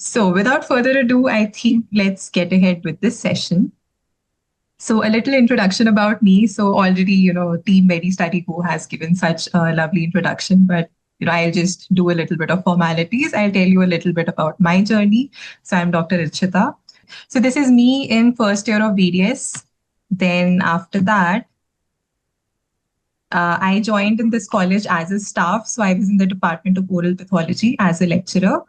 So without further ado, I think let's get ahead with this session. So a little introduction about me. So already, Team Medi Study Go has given such a lovely introduction, but I'll just do a little bit of formalities. I'll tell you a little bit about my journey. So I'm Dr. Ichita. So this is me in first year of BDS. Then after that, I joined in this college as a staff. So I was in the Department of Oral Pathology as a lecturer.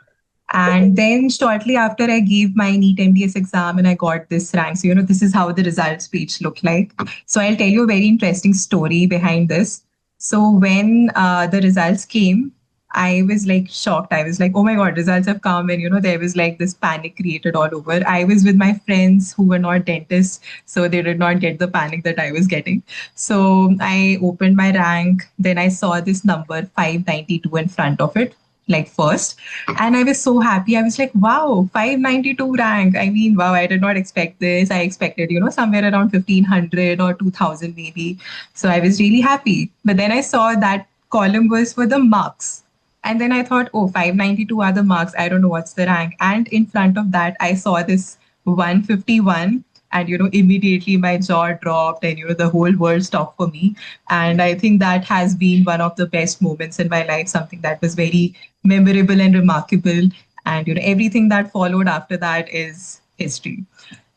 And then shortly after, I gave my NEET MDS exam and I got this rank. So, this is how the results page looked like. So I'll tell you a very interesting story behind this. So when the results came, I was like shocked. I was like, oh my God, results have come. And, there was like this panic created all over. I was with my friends who were not dentists. So they did not get the panic that I was getting. So I opened my rank. Then I saw this number 592 in front of it, like first. And I was so happy. I was like, wow, 592 rank. I mean, wow, I did not expect this. I expected, somewhere around 1500 or 2000 maybe. So I was really happy. But then I saw that column was for the marks. And then I thought, oh, 592 are the marks. I don't know what's the rank. And in front of that, I saw this 151. And, immediately my jaw dropped and, the whole world stopped for me. And I think that has been one of the best moments in my life, something that was very memorable and remarkable. And, everything that followed after that is history.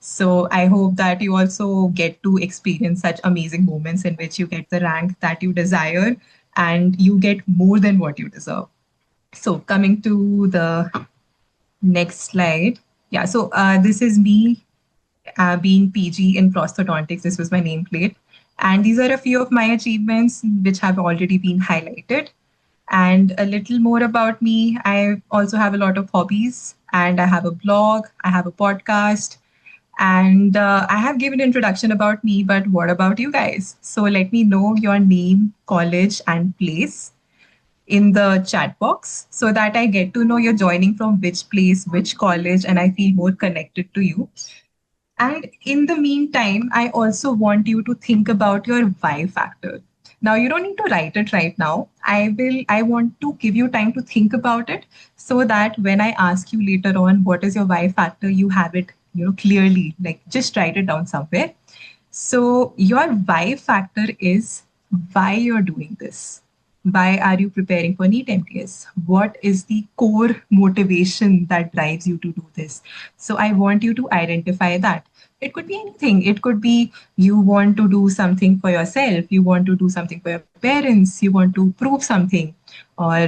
So I hope that you also get to experience such amazing moments in which you get the rank that you desire and you get more than what you deserve. So coming to the next slide. Yeah, so this is me being PG in prosthodontics. This was my nameplate. And these are a few of my achievements which have already been highlighted. And a little more about me. I also have a lot of hobbies and I have a blog, I have a podcast, and I have given introduction about me, but what about you guys? So let me know your name, college, and place in the chat box so that I get to know you're joining from which place, which college, and I feel more connected to you. And in the meantime, I also want you to think about your why factor. Now, you don't need to write it right now. I want to give you time to think about it so that when I ask you later on what is your why factor, you have it, clearly, like just write it down somewhere. So your why factor is why you're doing this. Why are you preparing for NEET MDS? What is the core motivation that drives you to do this? So I want you to identify that. It could be anything. It could be you want to do something for yourself. You want to do something for your parents. You want to prove something, or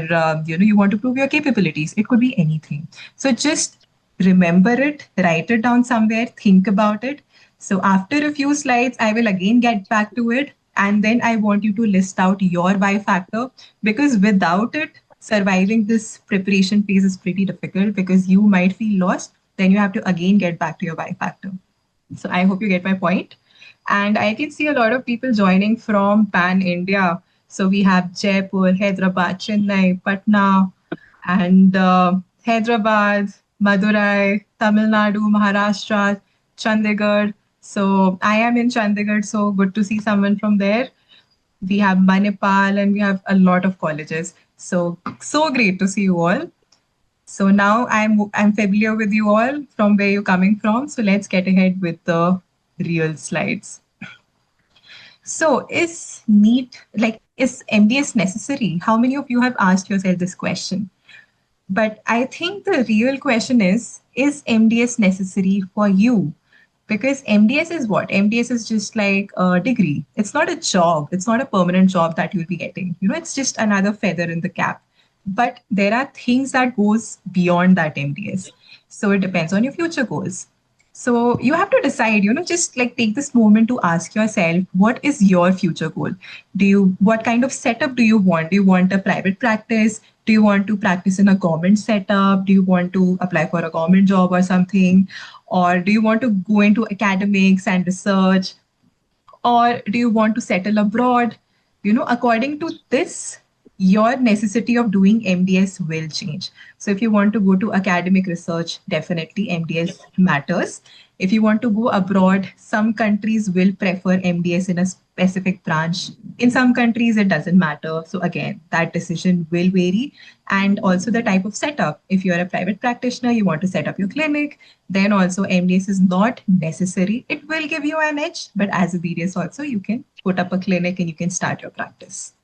you want to prove your capabilities. It could be anything. So just remember it, write it down somewhere, think about it. So after a few slides, I will again get back to it. And then I want you to list out your why factor, because without it, surviving this preparation phase is pretty difficult because you might feel lost. Then you have to again get back to your why factor. So I hope you get my point. And I can see a lot of people joining from Pan India. So we have Jaipur, Hyderabad, Chennai, Patna, and Hyderabad, Madurai, Tamil Nadu, Maharashtra, Chandigarh. So I am in Chandigarh, so good to see someone from there. We have Manipal and we have a lot of colleges. So great to see you all. So now I'm familiar with you all from where you're coming from. So let's get ahead with the real slides. So is MDS necessary? How many of you have asked yourself this question? But I think the real question is MDS necessary for you? Because MDS is what? MDS is just like a degree. It's not a job. It's not a permanent job that you'll be getting. It's just another feather in the cap. But there are things that goes beyond that MDS. So it depends on your future goals. So you have to decide, just like take this moment to ask yourself, what is your future goal? What kind of setup do you want? Do you want a private practice? Do you want to practice in a government setup? Do you want to apply for a government job or something? Or do you want to go into academics and research? Or do you want to settle abroad? According to this, your necessity of doing MDS will change. So if you want to go to academic research, definitely MDS matters. If you want to go abroad, some countries will prefer MDS in a specific branch. In some countries, it doesn't matter. So again, that decision will vary. And also the type of setup. If you're a private practitioner, you want to set up your clinic, then also MDS is not necessary. It will give you an edge, but as a BDS also, you can put up a clinic and you can start your practice.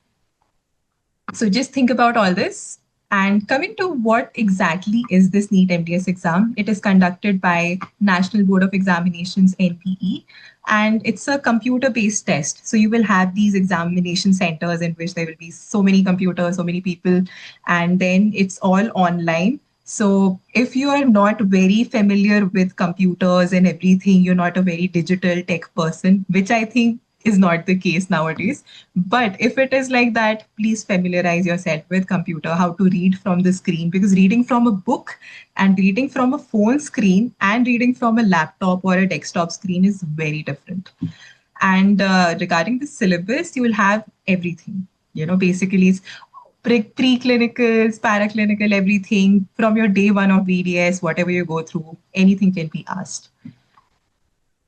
So just think about all this. And coming to what exactly is this NEET MDS exam, it is conducted by National Board of Examinations, NBE, and it's a computer-based test. So you will have these examination centers in which there will be so many computers, so many people, and then it's all online. So if you are not very familiar with computers and everything, you're not a very digital tech person, which I think is not the case nowadays. But if it is like that, please familiarize yourself with computer, how to read from the screen, because reading from a book and reading from a phone screen and reading from a laptop or a desktop screen is very different. And regarding the syllabus, you will have everything. Basically, it's preclinicals, paraclinical, everything from your day one of BDS, whatever you go through, anything can be asked.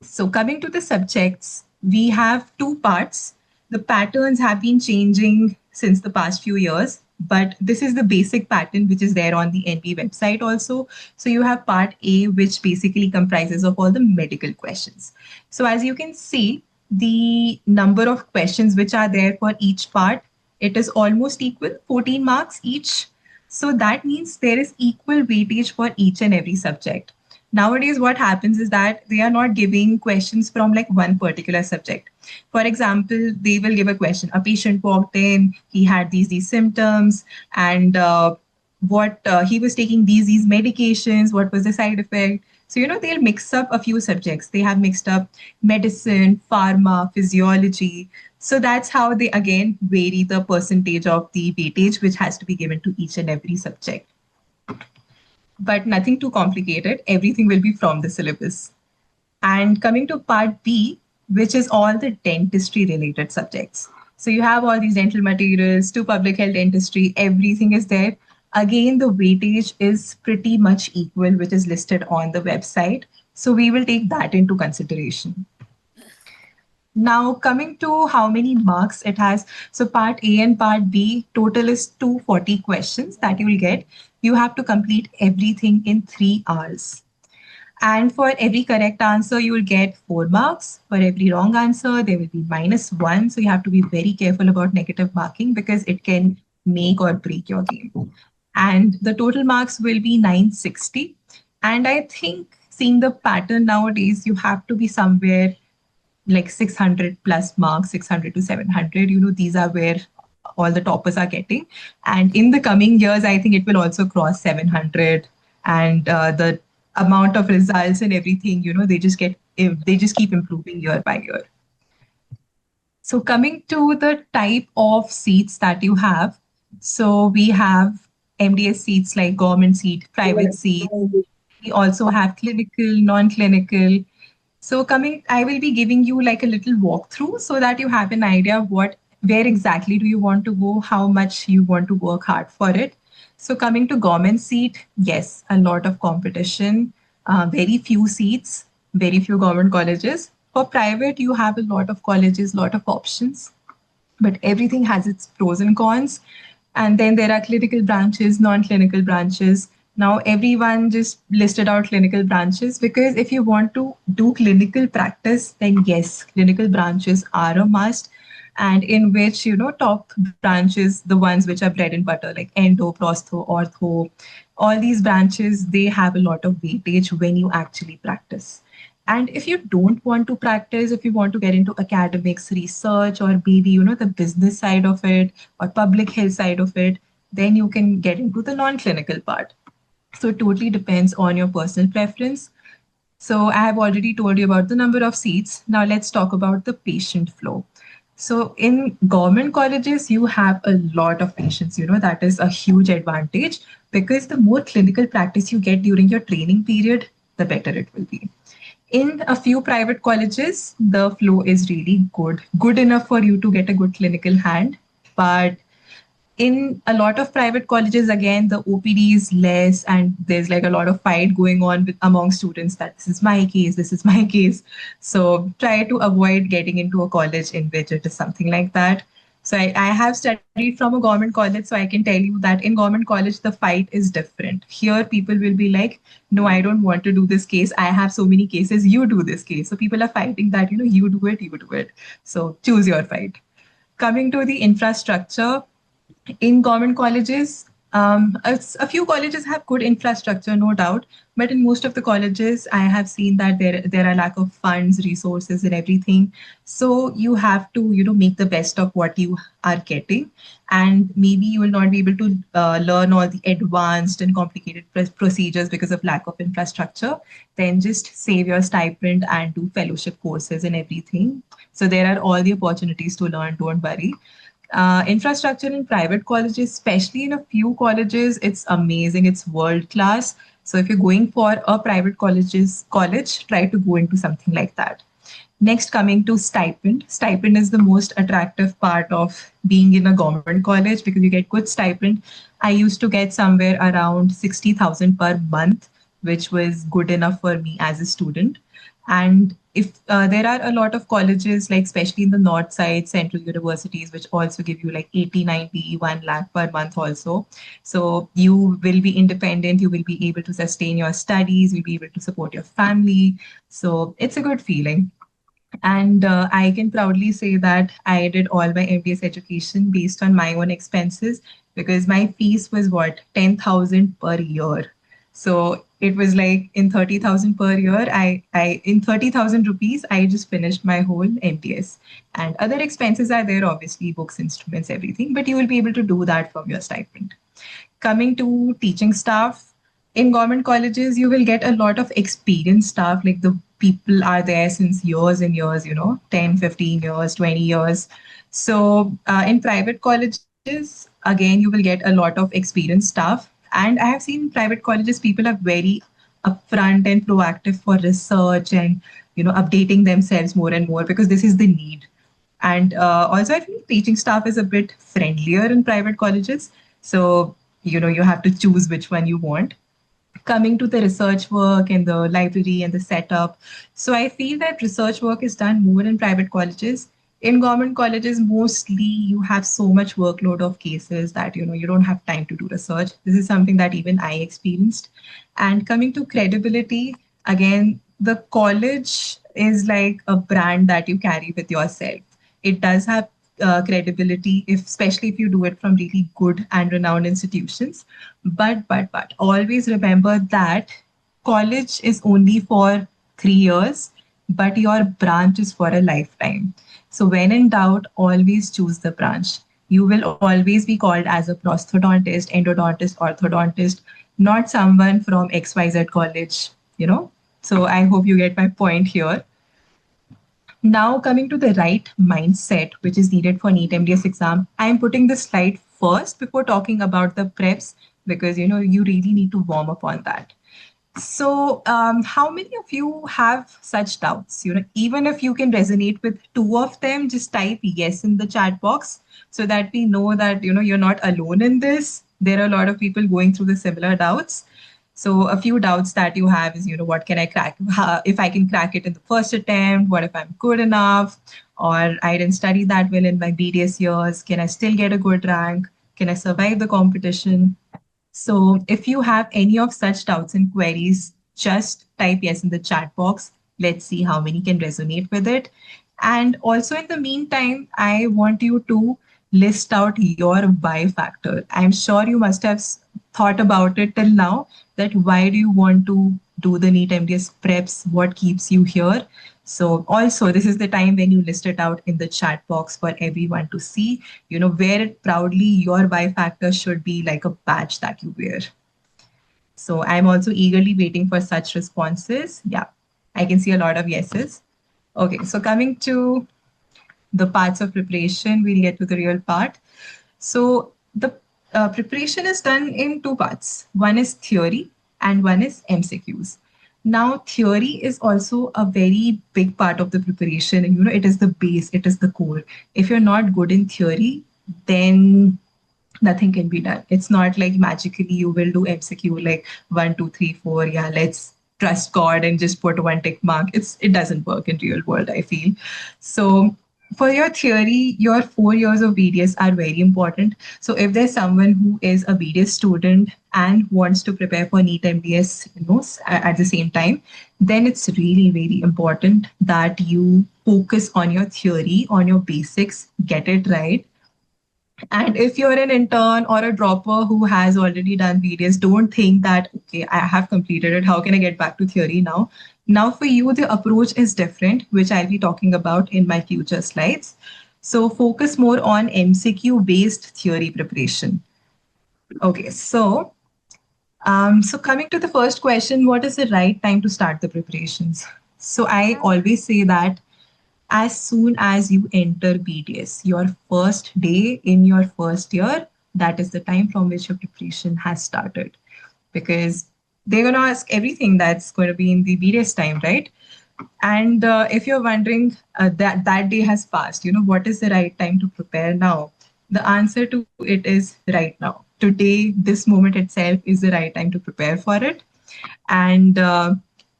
So coming to the subjects, we have two parts. The patterns have been changing since the past few years, but this is the basic pattern which is there on the NB website also. So you have part A, which basically comprises of all the medical questions. So as you can see, the number of questions which are there for each part, it is almost equal, 14 marks each. So that means there is equal weightage for each and every subject. Nowadays, what happens is that they are not giving questions from like one particular subject. For example, they will give a question. A patient walked in, he had these symptoms, and what he was taking these medications, what was the side effect. So, they'll mix up a few subjects. They have mixed up medicine, pharma, physiology. So that's how they again vary the percentage of the weightage which has to be given to each and every subject. But nothing too complicated. Everything will be from the syllabus. And coming to part B, which is all the dentistry related subjects. So you have all these dental materials to public health dentistry, everything is there. Again, the weightage is pretty much equal, which is listed on the website. So we will take that into consideration. Now, coming to how many marks it has. So part A and part B, total is 240 questions that you will get. You have to complete everything in 3 hours. And for every correct answer, you will get 4 marks. For every wrong answer, there will be -1. So you have to be very careful about negative marking because it can make or break your game. And the total marks will be 960. And I think seeing the pattern nowadays, you have to be somewhere like 600 plus marks, 600 to 700. These are where all the toppers are getting. And in the coming years, I think it will also cross 700. And the amount of results and everything, they just keep improving year by year. So coming to the type of seats that you have. So we have MDS seats like government seat, private seat. We also have clinical, non-clinical. So I will be giving you like a little walkthrough so that you have an idea of where exactly do you want to go, how much you want to work hard for it. So coming to government seat, yes, a lot of competition, very few seats, very few government colleges. For private, you have a lot of colleges, lot of options, but everything has its pros and cons. And then there are clinical branches, non-clinical branches. Now, everyone just listed out clinical branches because if you want to do clinical practice, then yes, clinical branches are a must. And in which, top branches, the ones which are bread and butter, like endo, prostho, ortho, all these branches, they have a lot of weightage when you actually practice. And if you don't want to practice, if you want to get into academics, research, or maybe, the business side of it or public health side of it, then you can get into the non-clinical part. So it totally depends on your personal preference. So I have already told you about the number of seats. Now let's talk about the patient flow. So in government colleges, you have a lot of patients, that is a huge advantage because the more clinical practice you get during your training period, the better it will be. In a few private colleges, the flow is really good enough for you to get a good clinical hand. But In a lot of private colleges, again, the OPD is less, and there's like a lot of fight going on among students that this is my case, this is my case. So try to avoid getting into a college in which it is something like that. So I have studied from a government college, so I can tell you that in government college, the fight is different. Here, people will be like, no, I don't want to do this case. I have so many cases. You do this case. So people are fighting that, you do it, you do it. So choose your fight. Coming to the infrastructure, in government colleges, a few colleges have good infrastructure, no doubt, but in most of the colleges, I have seen that there are lack of funds, resources, and everything. So you have to make the best of what you are getting, and maybe you will not be able to learn all the advanced and complicated procedures because of lack of infrastructure. Then just save your stipend and do fellowship courses and everything. So there are all the opportunities to learn. Don't worry. Infrastructure in private colleges, especially in a few colleges, it's amazing. It's world class. So if you're going for a private college, try to go into something like that. Next, coming to stipend. Stipend is the most attractive part of being in a government college because you get good stipend. I used to get somewhere around 60,000 per month, which was good enough for me as a student. And if there are a lot of colleges, like especially in the north side, central universities, which also give you like 80, 90, 1 lakh per month also. So you will be independent, you will be able to sustain your studies, you'll be able to support your family. So it's a good feeling. And I can proudly say that I did all my MDS education based on my own expenses because my fees was what, 10,000 per year. So it was like in 30,000 per year, I in 30,000 rupees, I just finished my whole MDS. And other expenses are there, obviously, books, instruments, everything, but you will be able to do that from your stipend. Coming to teaching staff, in government colleges, you will get a lot of experienced staff, like the people are there since years and years, 10, 15 years, 20 years. So in private colleges, again, you will get a lot of experienced staff. And I have seen in private colleges, people are very upfront and proactive for research and, updating themselves more and more because this is the need. And also, I feel teaching staff is a bit friendlier in private colleges. So, you have to choose which one you want. Coming to the research work and the library and the setup. So, I feel that research work is done more in private colleges. In government colleges, mostly you have so much workload of cases that you don't have time to do research. This is something that even I experienced. And coming to credibility, again, the college is like a brand that you carry with yourself. It does have credibility, if especially if you do it from really good and renowned institutions. But always remember that college is only for 3 years, but your branch is for a lifetime. So when in doubt, always choose the branch. You will always be called as a prosthodontist, endodontist, orthodontist, not someone from XYZ college, you know. So I hope you get my point here. Now, coming to the right mindset, which is needed for NEET MDS exam, I am putting this slide first before talking about the preps because you really need to warm up on that. So, how many of you have such doubts? Even if you can resonate with two of them, just type yes in the chat box so that we know that you're not alone in this. There are a lot of people going through the similar doubts. So, a few doubts that you have is, what can I crack? If I can crack it in the first attempt, what if I'm good enough? Or I didn't study that well in my BDS years. Can I still get a good rank? Can I survive the competition? So if you have any of such doubts and queries, just type yes in the chat box. Let's see how many can resonate with it. And also in the meantime, I want you to list out your why factor. I'm sure you must have thought about it till now that why do you want to do the NEET MDS preps? What keeps you here? So also this is the time when you list it out in the chat box for everyone to see, wear it proudly. Your why factor should be like a badge that you wear. So I'm also eagerly waiting for such responses. Yeah, I can see a lot of yeses. Okay, so coming to the parts of preparation, we'll get to the real part. So the preparation is done in two parts. One is theory and one is MCQs. Now, theory is also a very big part of the preparation. And it is the base, it is the core. If you're not good in theory, then nothing can be done. It's not like magically you will do MCQ like 1, 2, 3, 4. Yeah, let's trust God and just put one tick mark. It doesn't work in real world, I feel. So for your theory, your 4 years of BDS are very important. So if there's someone who is a BDS student and wants to prepare for NEET MDS, at the same time, then it's really very important that you focus on your theory, on your basics, get it right. And if you're an intern or a dropper who has already done BDS, don't think that, okay, I have completed it. How can I get back to theory now? Now, for you, the approach is different, which I'll be talking about in my future slides. So, focus more on MCQ based theory preparation. Okay, so coming to the first question, what is the right time to start the preparations? So, I always say that as soon as you enter BDS, your first day in your first year, that is the time from which your preparation has started. Because they're going to ask everything that's going to be in the BDS time, right? And if you're wondering that that day has passed, what is the right time to prepare now? The answer to it is right now. Today, this moment itself is the right time to prepare for it. And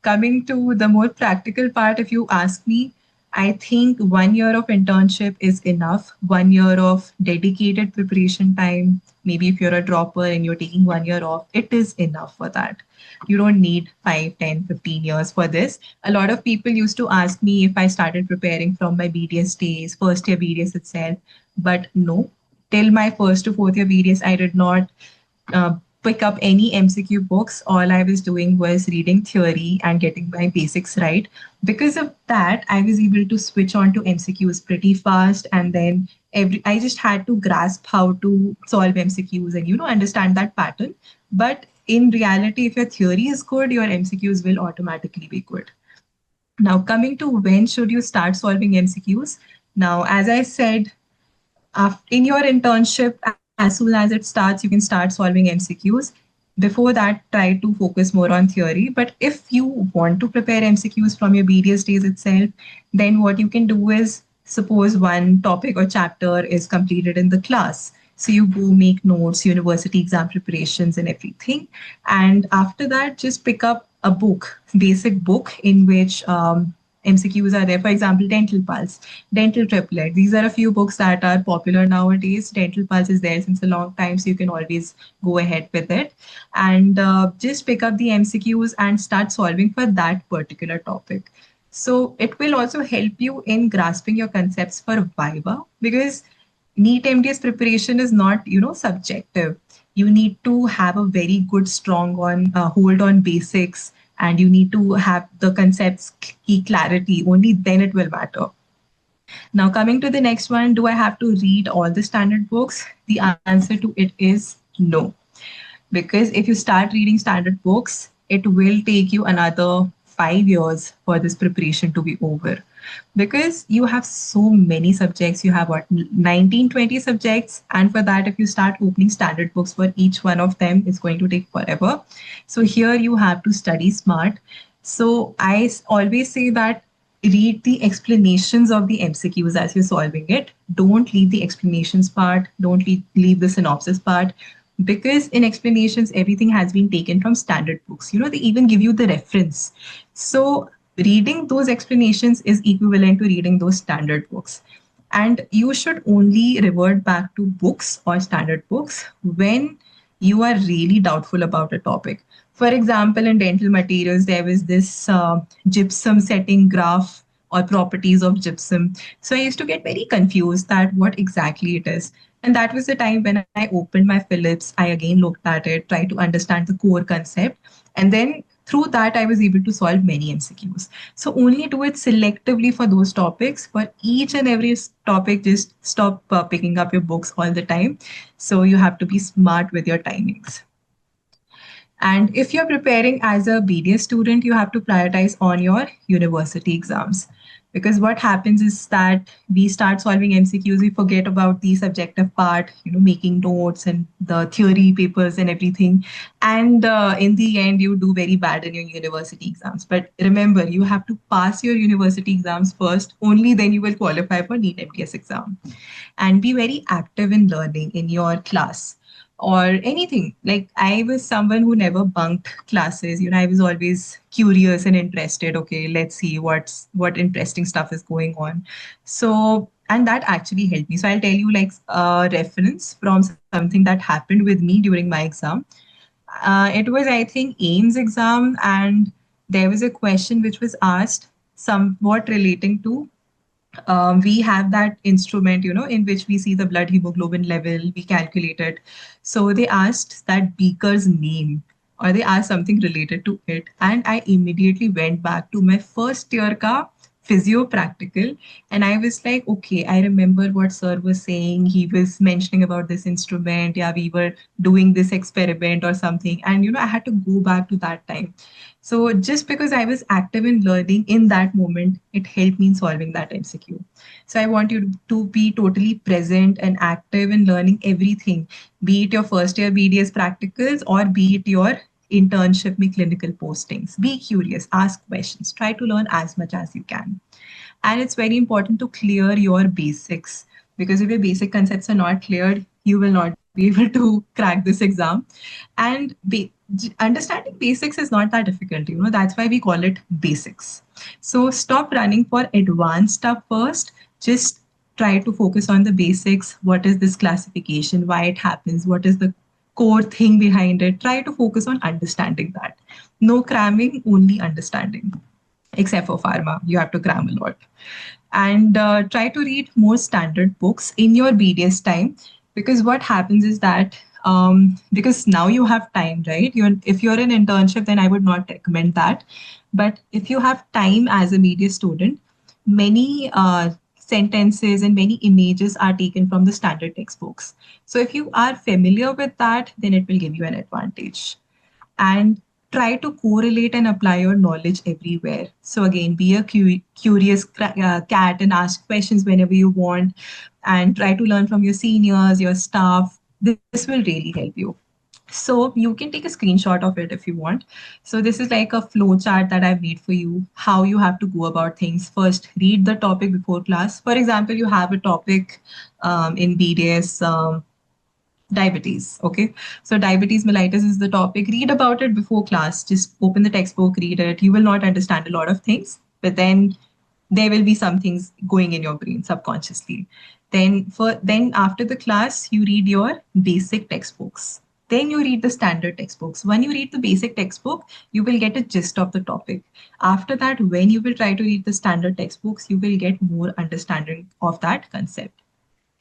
coming to the more practical part, if you ask me, I think 1 year of internship is enough. 1 year of dedicated preparation time. Maybe if you're a dropper and you're taking 1 year off, it is enough for that. You don't need 5, 10, 15 years for this. A lot of people used to ask me if I started preparing from my BDS days, first year BDS itself. But no, till my first to fourth year BDS, I did not pick up any MCQ books. All I was doing was reading theory and getting my basics right. Because of that, I was able to switch on to MCQs pretty fast. And then I just had to grasp how to solve MCQs and, understand that pattern. But in reality, if your theory is good, your MCQs will automatically be good. Now, coming to when should you start solving MCQs? Now, as I said, in your internship, as soon as it starts, you can start solving MCQs. Before that, try to focus more on theory. But if you want to prepare MCQs from your BDS days itself, then what you can do is suppose one topic or chapter is completed in the class. So you go make notes, university exam preparations, and everything. And after that, just pick up a book, basic book in which MCQs are there. For example, Dental Pulse, Dental Triplet. These are a few books that are popular nowadays. Dental Pulse is there since a long time, so you can always go ahead with it. And just pick up the MCQs and start solving for that particular topic. So it will also help you in grasping your concepts for Viva, because NEET MDS preparation is not, subjective. You need to have a very good, strong hold on basics, and you need to have the concepts key clarity. Only then it will matter. Now, coming to the next one, do I have to read all the standard books? The answer to it is no. Because if you start reading standard books, it will take you another 5 years for this preparation to be over. Because you have so many subjects, you have what, 19, 20 subjects. And for that, if you start opening standard books for each one of them, it's going to take forever. So here you have to study smart. So I always say that read the explanations of the MCQs as you're solving it. Don't leave the explanations part. Don't leave the synopsis part. Because in explanations, everything has been taken from standard books. They even give you the reference. So reading those explanations is equivalent to reading those standard books. And you should only revert back to books or standard books when you are really doubtful about a topic. For example, in dental materials, there was this gypsum setting graph or properties of gypsum. So I used to get very confused that what exactly it is. And that was the time when I opened my Phillips. I again looked at it, tried to understand the core concept. And then through that, I was able to solve many MCQs. So only do it selectively for those topics. For each and every topic, just stop picking up your books all the time. So you have to be smart with your timings. And if you're preparing as a BDS student, you have to prioritize on your university exams. Because what happens is that we start solving MCQs, we forget about the subjective part, making notes and the theory papers and everything. And in the end, you do very bad in your university exams. But remember, you have to pass your university exams first, only then you will qualify for NEET MDS exam. And be very active in learning in your class or anything. Like I was someone who never bunked classes. I was always curious and interested. Okay, let's see what interesting stuff is going on. So and that actually helped me. So I'll tell you like a reference from something that happened with me during my exam. It was, I think, AIMS exam, and there was a question which was asked somewhat relating to we have that instrument, in which we see the blood hemoglobin level, we calculate it. So they asked that beaker's name, or they asked something related to it. And I immediately went back to my first year ka physio practical. And I was like, okay, I remember what sir was saying. He was mentioning about this instrument. Yeah, we were doing this experiment or something. And, I had to go back to that time. So just because I was active in learning in that moment, it helped me in solving that MCQ. So I want you to be totally present and active in learning everything, be it your first year BDS practicals or be it your internship में clinical postings. Be curious, ask questions, try to learn as much as you can. And it's very important to clear your basics, because if your basic concepts are not cleared, you will not be able to crack this exam. And understanding basics is not that difficult. That's why we call it basics. So stop running for advanced stuff first. Just try to focus on the basics. What is this classification? Why it happens? What is the core thing behind it? Try to focus on understanding that. No cramming, only understanding. Except for pharma, you have to cram a lot. And try to read more standard books in your BDS time, because what happens is that because now you have time, right? If you're in internship, then I would not recommend that. But if you have time as a media student, many sentences and many images are taken from the standard textbooks. So if you are familiar with that, then it will give you an advantage. And try to correlate and apply your knowledge everywhere. So again, be a curious cat and ask questions whenever you want, and try to learn from your seniors, your staff. This will really help you. So you can take a screenshot of it if you want. So this is like a flow chart that I've made for you, how you have to go about things. First, read the topic before class. For example, you have a topic in BDS, diabetes. Okay. So diabetes mellitus is the topic. Read about it before class. Just open the textbook, read it. You will not understand a lot of things, but then there will be some things going in your brain subconsciously. Then after the class, you read your basic textbooks. Then you read the standard textbooks. When you read the basic textbook, you will get a gist of the topic. After that, when you will try to read the standard textbooks, you will get more understanding of that concept.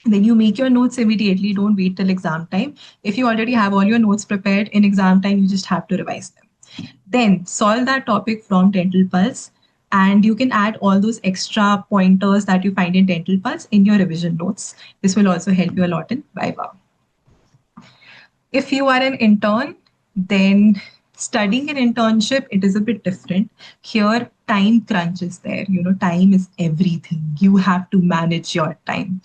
Then you make your notes immediately. Don't wait till exam time. If you already have all your notes prepared in exam time, you just have to revise them. Then solve that topic from Dental Pulse, and you can add all those extra pointers that you find in Dental Pulse in your revision notes. This will also help you a lot in Viva. If you are an intern, then studying an internship, it is a bit different. Here, time crunch is there. Time is everything. You have to manage your time.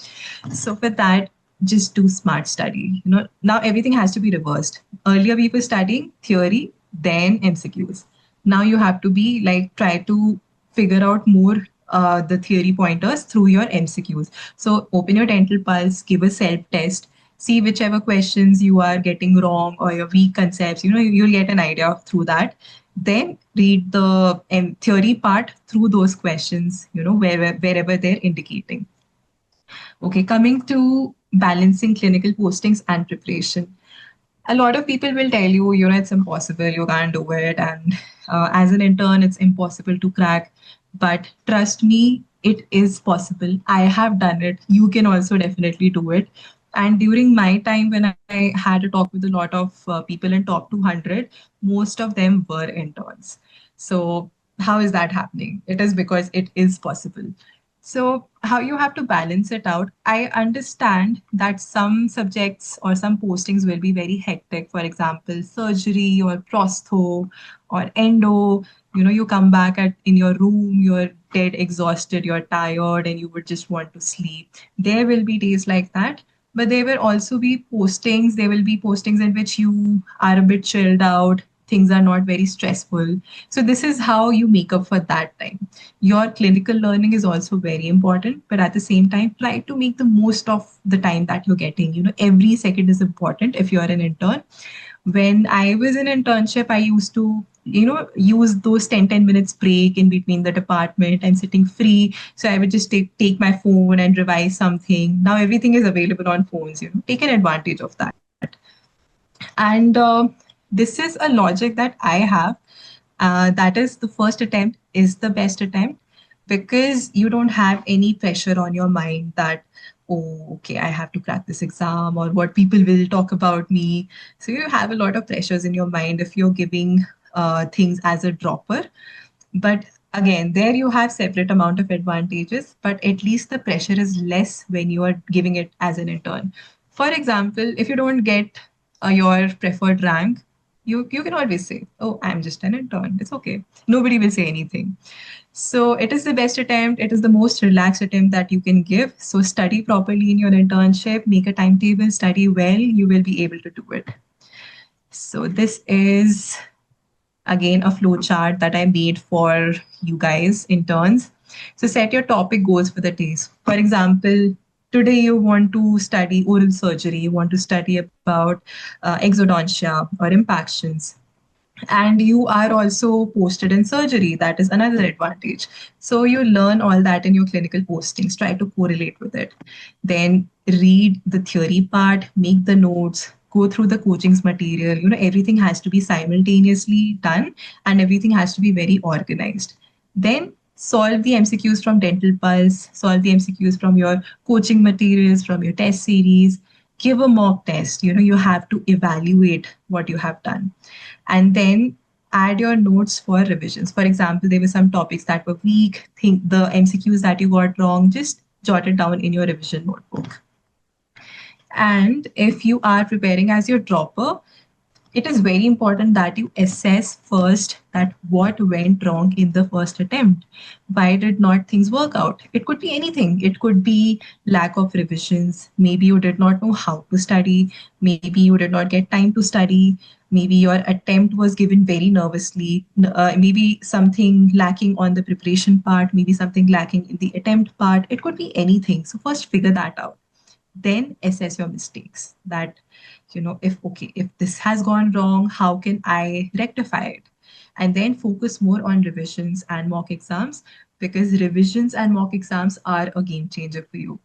So for that, just do smart study. Now everything has to be reversed. Earlier we were studying theory, then MCQs. Now you have to be like, try to figure out more the theory pointers through your MCQs. So open your Dental Pulse, give a self-test, see whichever questions you are getting wrong or your weak concepts, you'll get an idea through that. Then read the theory part through those questions, wherever they're indicating. Okay, coming to balancing clinical postings and preparation. A lot of people will tell you, it's impossible, you can't do it. And as an intern, it's impossible to crack. But trust me, it is possible. I have done it. You can also definitely do it. And during my time, when I had a talk with a lot of people in top 200, most of them were interns. So how is that happening? It is because it is possible. So, how you have to balance it out? I understand that some subjects or some postings will be very hectic. For example, surgery or prostho or endo. You come back in your room, you're dead exhausted, you're tired, and you would just want to sleep. There will be days like that. But there will also be postings. There will be postings in which you are a bit chilled out. Things are not very stressful. So, this is how you make up for that time. Your clinical learning is also very important, but at the same time, try to make the most of the time that you're getting. Every second is important if you're an intern. When I was in internship, I used to use those 10 minutes break in between the department. I'm sitting free, so I would just take my phone and revise something. Now everything is available on phones. Take an advantage of that. And this is a logic that I have, that is, the first attempt is the best attempt, because you don't have any pressure on your mind that, oh, okay, I have to crack this exam, or what people will talk about me. So you have a lot of pressures in your mind if you're giving things as a dropper. But again, there you have separate amount of advantages, but at least the pressure is less when you are giving it as an intern. For example, if you don't get your preferred rank, you can always say, oh, I'm just an intern, it's okay, nobody will say anything. So it is the best attempt, it is the most relaxed attempt that you can give. So study properly in your internship, make a timetable, study well, you will be able to do it. So this is again a flow chart that I made for you guys interns. So set your topic goals for the days. For example, today you want to study oral surgery, you want to study about exodontia or impactions, and you are also posted in surgery. That is another advantage. So you learn all that in your clinical postings, try to correlate with it. Then read the theory part, make the notes, go through the coaching's material. Everything has to be simultaneously done, and everything has to be very organized. Then solve the MCQs from Dental Pulse, solve the MCQs from your coaching materials, from your test series. Give a mock test. You have to evaluate what you have done, and then add your notes for revisions. For example, there were some topics that were weak, think the MCQs that you got wrong, just jot it down in your revision notebook. And if you are preparing as your dropper, it is very important that you assess first that what went wrong in the first attempt. Why did not things work out? It could be anything. It could be lack of revisions. Maybe you did not know how to study. Maybe you did not get time to study. Maybe your attempt was given very nervously. Maybe something lacking on the preparation part. Maybe something lacking in the attempt part. It could be anything. So first figure that out, then assess your mistakes. That, if okay, if this has gone wrong, how can I rectify it? And then focus more on revisions and mock exams, because revisions and mock exams are a game changer for you.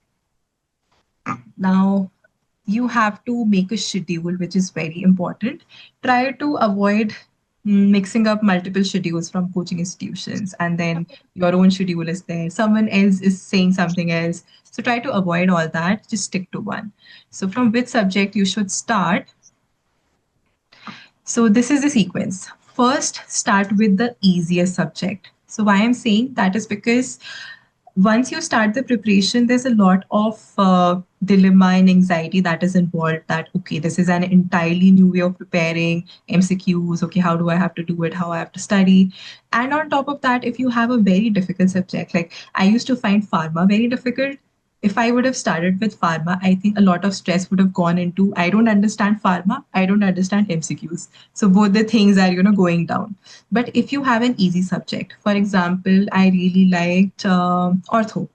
Now, you have to make a schedule, which is very important. Try to avoid mixing up multiple schedules from coaching institutions, and then your own schedule is there. Someone else is saying something else. So try to avoid all that. Just stick to one. So, from which subject you should start? So, this is the sequence. First, start with the easiest subject. So, why I'm saying that is because once you start the preparation, there's a lot of dilemma and anxiety that is involved. That, okay, this is an entirely new way of preparing MCQs. Okay, how do I have to do it? How I have to study? And on top of that, if you have a very difficult subject, like I used to find pharma very difficult. If I would have started with pharma, I think a lot of stress would have gone into, I don't understand pharma, I don't understand MCQs. So both the things are, going down. But if you have an easy subject, for example, I really liked ortho.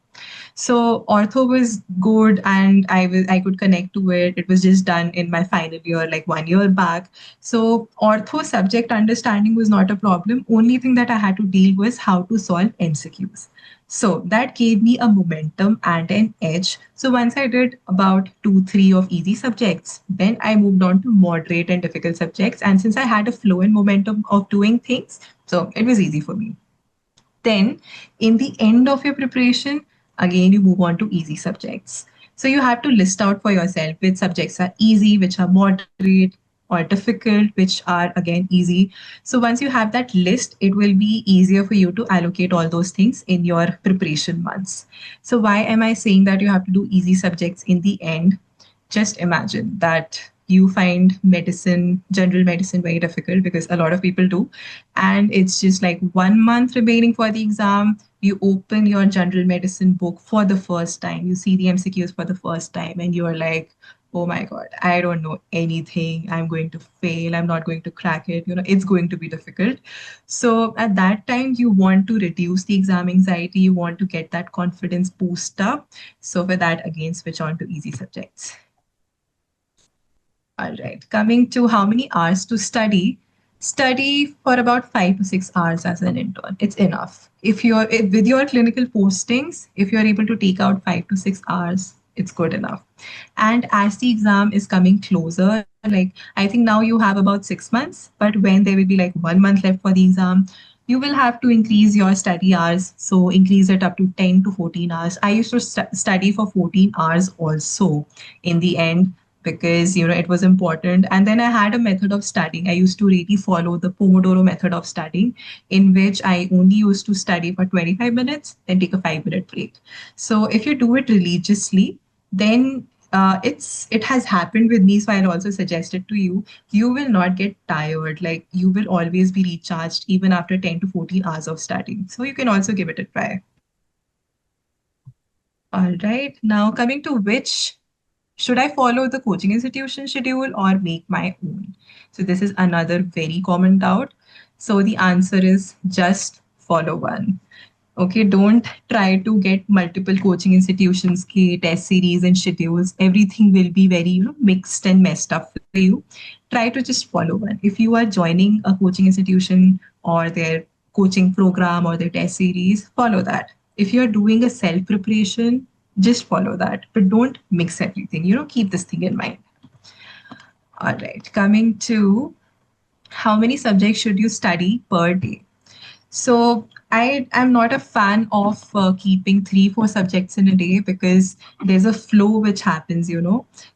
So ortho was good, and I could connect to it. It was just done in my final year, like 1 year back. So ortho subject understanding was not a problem. Only thing that I had to deal was how to solve MCQs. So that gave me a momentum and an edge. So once I did about 2, 3 of easy subjects, then I moved on to moderate and difficult subjects. And since I had a flow and momentum of doing things, so it was easy for me. Then, in the end of your preparation, again, you move on to easy subjects. So you have to list out for yourself which subjects are easy, which are moderate. or difficult, which are again easy. So once you have that list, it will be easier for you to allocate all those things in your preparation months. So why am I saying that you have to do easy subjects in the end? Just imagine that you find medicine, general medicine, very difficult, because a lot of people do. And it's just like 1 month remaining for the exam. You open your general medicine book for the first time, you see the MCQs for the first time, and you're like, oh my God, I don't know anything. I'm going to fail. I'm not going to crack it. It's going to be difficult. So at that time, you want to reduce the exam anxiety. You want to get that confidence boost up. So for that, again, switch on to easy subjects. All right, coming to how many hours to study. Study for about 5 to 6 hours as an intern. It's enough. With your clinical postings, if you're able to take out 5 to 6 hours, it's good enough. And as the exam is coming closer, like I think now you have about 6 months, but when there will be like 1 month left for the exam, you will have to increase your study hours. So increase it up to 10 to 14 hours. I used to study for 14 hours also in the end, because it was important. And then I had a method of studying. I used to really follow the Pomodoro method of studying, in which I only used to study for 25 minutes, then take a 5 minute break. So if you do it religiously, then it has happened with me, so I'll also suggest it to you. You will not get tired. Like, you will always be recharged even after 10 to 14 hours of studying. So you can also give it a try. All right, now coming to which, should I follow the coaching institution schedule or make my own? So this is another very common doubt. So the answer is just follow one. Okay, don't try to get multiple coaching institutions ke test series and schedules. Everything will be very, mixed and messed up for you. Try to just follow one. If you are joining a coaching institution or their coaching program or their test series, follow that. If you're doing a self preparation, just follow that. But don't mix everything. Keep this thing in mind. All right, coming to how many subjects should you study per day? So I am not a fan of keeping 3, 4 subjects in a day, because there's a flow which happens.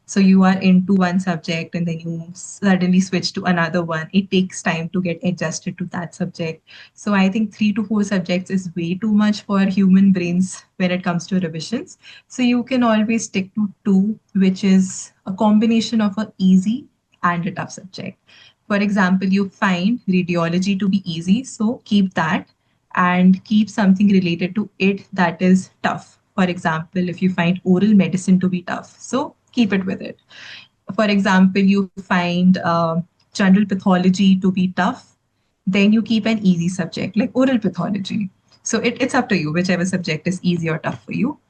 So you are into one subject and then you suddenly switch to another one. It takes time to get adjusted to that subject. So I think 3 to 4 subjects is way too much for human brains when it comes to revisions. So you can always stick to two, which is a combination of an easy and a tough subject. For example, you find radiology to be easy, so keep that, and keep something related to it that is tough. For example, if you find oral medicine to be tough, so keep it with it. For example, you find general pathology to be tough, then you keep an easy subject like oral pathology. So it's up to you, whichever subject is easy or tough for you.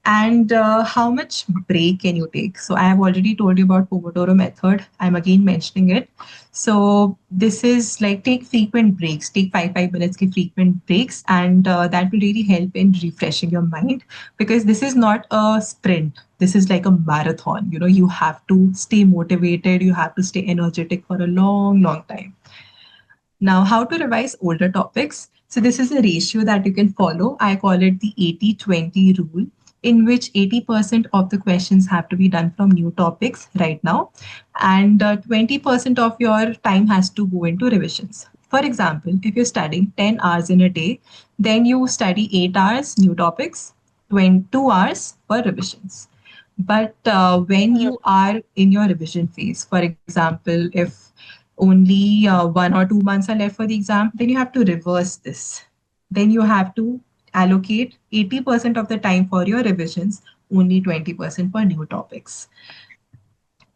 And how much break can you take? So I have already told you about Pomodoro method. I'm again mentioning it. So this is like, take frequent breaks, take 5 minutes, give frequent breaks, and that will really help in refreshing your mind, because this is not a sprint. This is like a marathon. You have to stay motivated. You have to stay energetic for a long, long time. Now, how to revise older topics. So this is a ratio that you can follow. I call it the 80-20 rule, in which 80% of the questions have to be done from new topics right now, and 20% of your time has to go into revisions. For example, if you're studying 10 hours in a day, then you study 8 hours new topics, 2 hours for revisions. But when you are in your revision phase, for example, if only 1 or 2 months are left for the exam, then you have to reverse this. Then you have to allocate 80% of the time for your revisions, only 20% for new topics.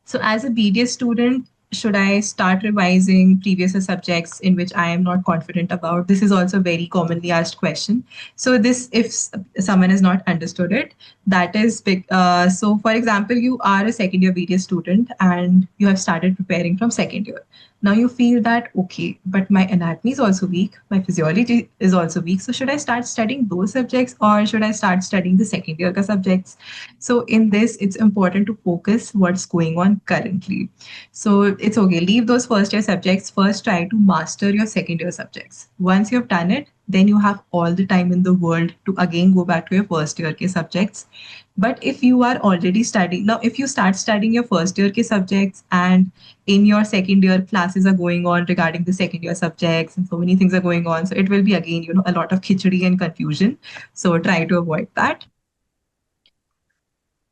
So as a BDS student, should I start revising previous subjects in which I am not confident about? This is also a very commonly asked question. So this, if someone has not understood it, that is big. So for example, you are a second year BDS student and you have started preparing from second year. Now you feel that, okay, but my anatomy is also weak, my physiology is also weak. So should I start studying those subjects or should I start studying the second year subjects? So in this, it's important to focus what's going on currently. So it's okay, leave those first year subjects. First, try to master your second year subjects. Once you've done it, then you have all the time in the world to again go back to your first year ke subjects. But if you are already studying now, if you start studying your first year ke subjects and in your second year classes are going on regarding the second year subjects and so many things are going on, so it will be again, a lot of khichdi and confusion. So try to avoid that.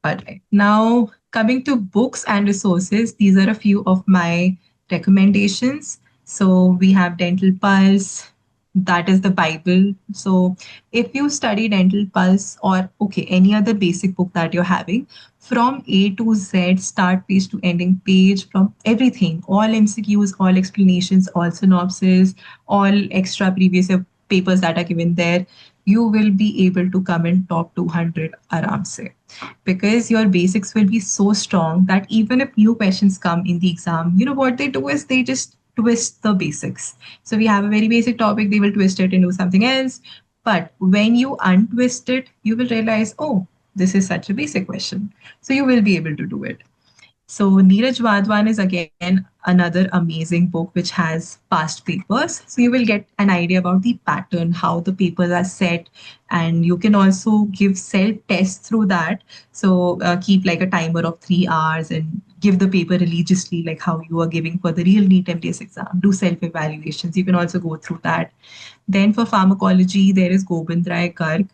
All right. Now, coming to books and resources, these are a few of my recommendations. So, we have Dental Pulse, that is the Bible. So, if you study Dental Pulse or okay, any other basic book that you're having, from A to Z, start page to ending page, from everything, all MCQs, all explanations, all synopses, all extra previous year papers that are given there, you will be able to come in top 200 aram se, because your basics will be so strong that even if new questions come in the exam, what they do is they just twist the basics. So we have a very basic topic, they will twist it into something else. But when you untwist it, you will realize, oh, this is such a basic question. So you will be able to do it. So Neeraj Wadhwan is again another amazing book which has past papers. So you will get an idea about the pattern, how the papers are set, and you can also give self tests through that. So keep like a timer of 3 hours and give the paper religiously, like how you are giving for the real NEET MDS exam. Do self evaluations. You can also go through that. Then for pharmacology, there is Gobind Rai Garg.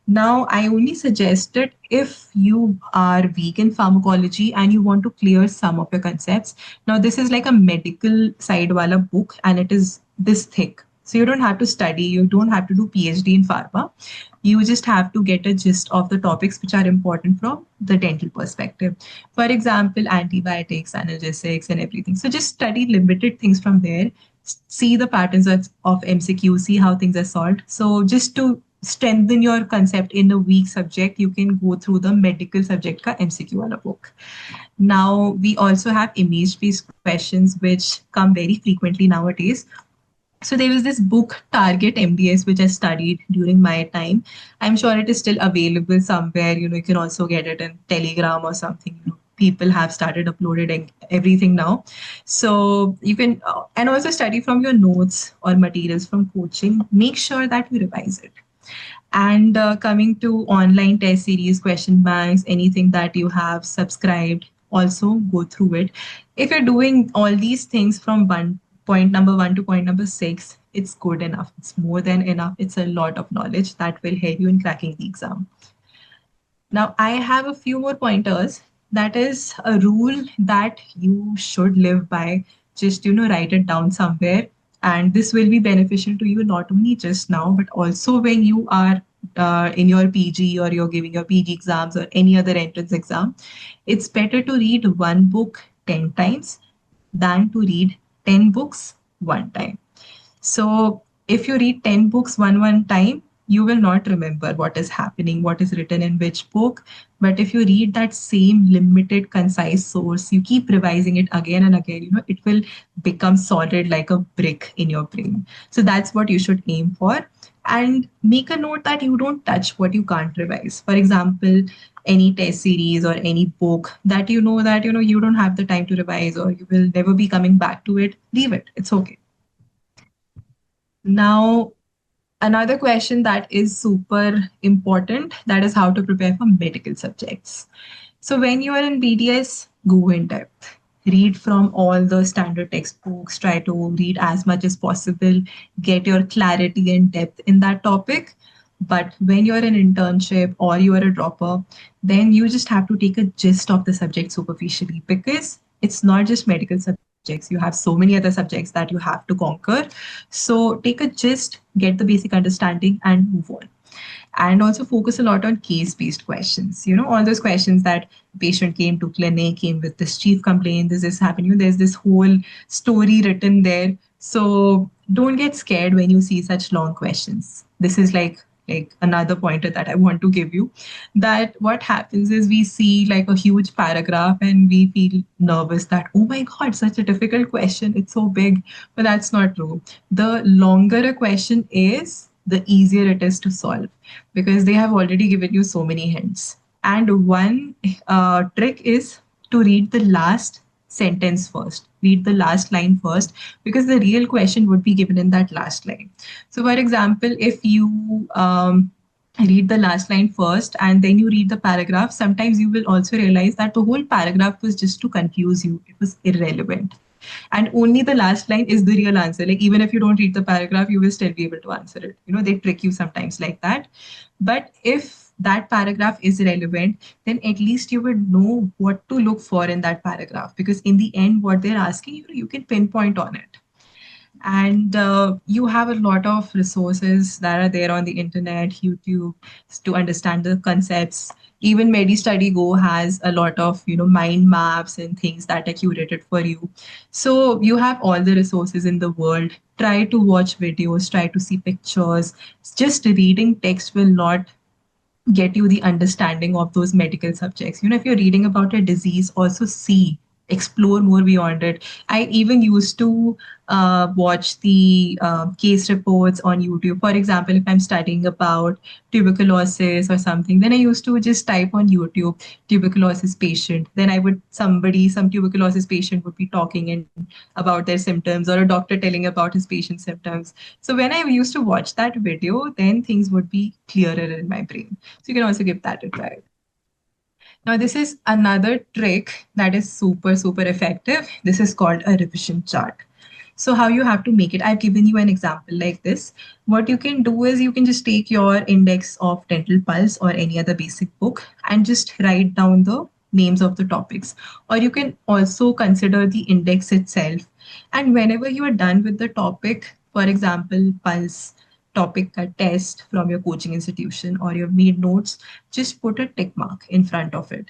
Now, I only suggest it if you are weak in pharmacology and you want to clear some of your concepts. Now, this is like a medical side wala book and it is this thick. So you don't have to study, you don't have to do PhD in pharma. You just have to get a gist of the topics which are important from the dental perspective. For example, antibiotics, analgesics, and everything. So just study limited things from there, see the patterns of MCQ, see how things are solved. So just to strengthen your concept in a weak subject, you can go through the medical subject ka MCQ wala book. Now, we also have image-based questions which come very frequently nowadays. So there was this book, Target MDS, which I studied during my time. I'm sure it is still available somewhere. You can also get it in Telegram or something. People have started uploading everything now. So you can, and also study from your notes or materials from coaching. Make sure that you revise it. And coming to online test series, question banks, anything that you have subscribed, also go through it. If you're doing all these things from point number one to point number six, it's good enough. It's more than enough. It's a lot of knowledge that will help you in cracking the exam. Now, I have a few more pointers. That is a rule that you should live by. Just, write it down somewhere. And this will be beneficial to you not only just now, but also when you are in your PG or you're giving your PG exams or any other entrance exam. It's better to read one book 10 times than to read 10 books one time. So if you read 10 books one time, you will not remember what is happening, what is written in which book. But if you read that same limited, concise source, you keep revising it again and again, it will become solid like a brick in your brain. So that's what you should aim for. And make a note that you don't touch what you can't revise. For example, any test series or any book that that you don't have the time to revise or you will never be coming back to it, leave it. It's okay. Now, another question that is super important, that is how to prepare for medical subjects. So when you are in BDS, go in depth. Read from all the standard textbooks, try to read as much as possible, get your clarity and depth in that topic. But when you're an internship or you are a dropper, then you just have to take a gist of the subject superficially, because it's not just medical subjects. You have so many other subjects that you have to conquer. So take a gist, get the basic understanding, and move on. And also focus a lot on case-based questions. All those questions that patient came to clinic, came with this chief complaint, this is happening. There's this whole story written there. So don't get scared when you see such long questions. This is like another pointer that I want to give you, that what happens is we see like a huge paragraph and we feel nervous that, oh my God, such a difficult question. It's so big. But that's not true. The longer a question is, the easier it is to solve, because they have already given you so many hints. And one trick is to read the last sentence first. read the last line first, because the real question would be given in that last line. So, for example, if you read the last line first and then you read the paragraph, sometimes you will also realize that the whole paragraph was just to confuse you. It was irrelevant. And only the last line is the real answer. Like, even if you don't read the paragraph, you will still be able to answer it. They trick you sometimes like that. But if that paragraph is relevant, then at least you would know what to look for in that paragraph, because in the end, what they're asking you can pinpoint on it. And you have a lot of resources that are there on the internet, YouTube, to understand the concepts. Even MediStudyGo has a lot of mind maps and things that are curated for you. So you have all the resources in the world. Try to watch videos, try to see pictures. Just reading text will not get you the understanding of those medical subjects. If you're reading about a disease, also see, explore more beyond it. I even used to watch the case reports on YouTube. For example, if I'm studying about tuberculosis or something, then I used to just type on YouTube tuberculosis patient. Then some tuberculosis patient would be talking about their symptoms, or a doctor telling about his patient's symptoms. So when I used to watch that video, then things would be clearer in my brain. So you can also give that a try. Now, this is another trick that is super, super effective. This is called a revision chart. So, how you have to make it, I've given you an example like this. What you can do is you can just take your index of Dental Pulse or any other basic book and just write down the names of the topics. Or you can also consider the index itself. And whenever you are done with the topic, for example, Pulse, topic test from your coaching institution, or you've made notes, just put a tick mark in front of it.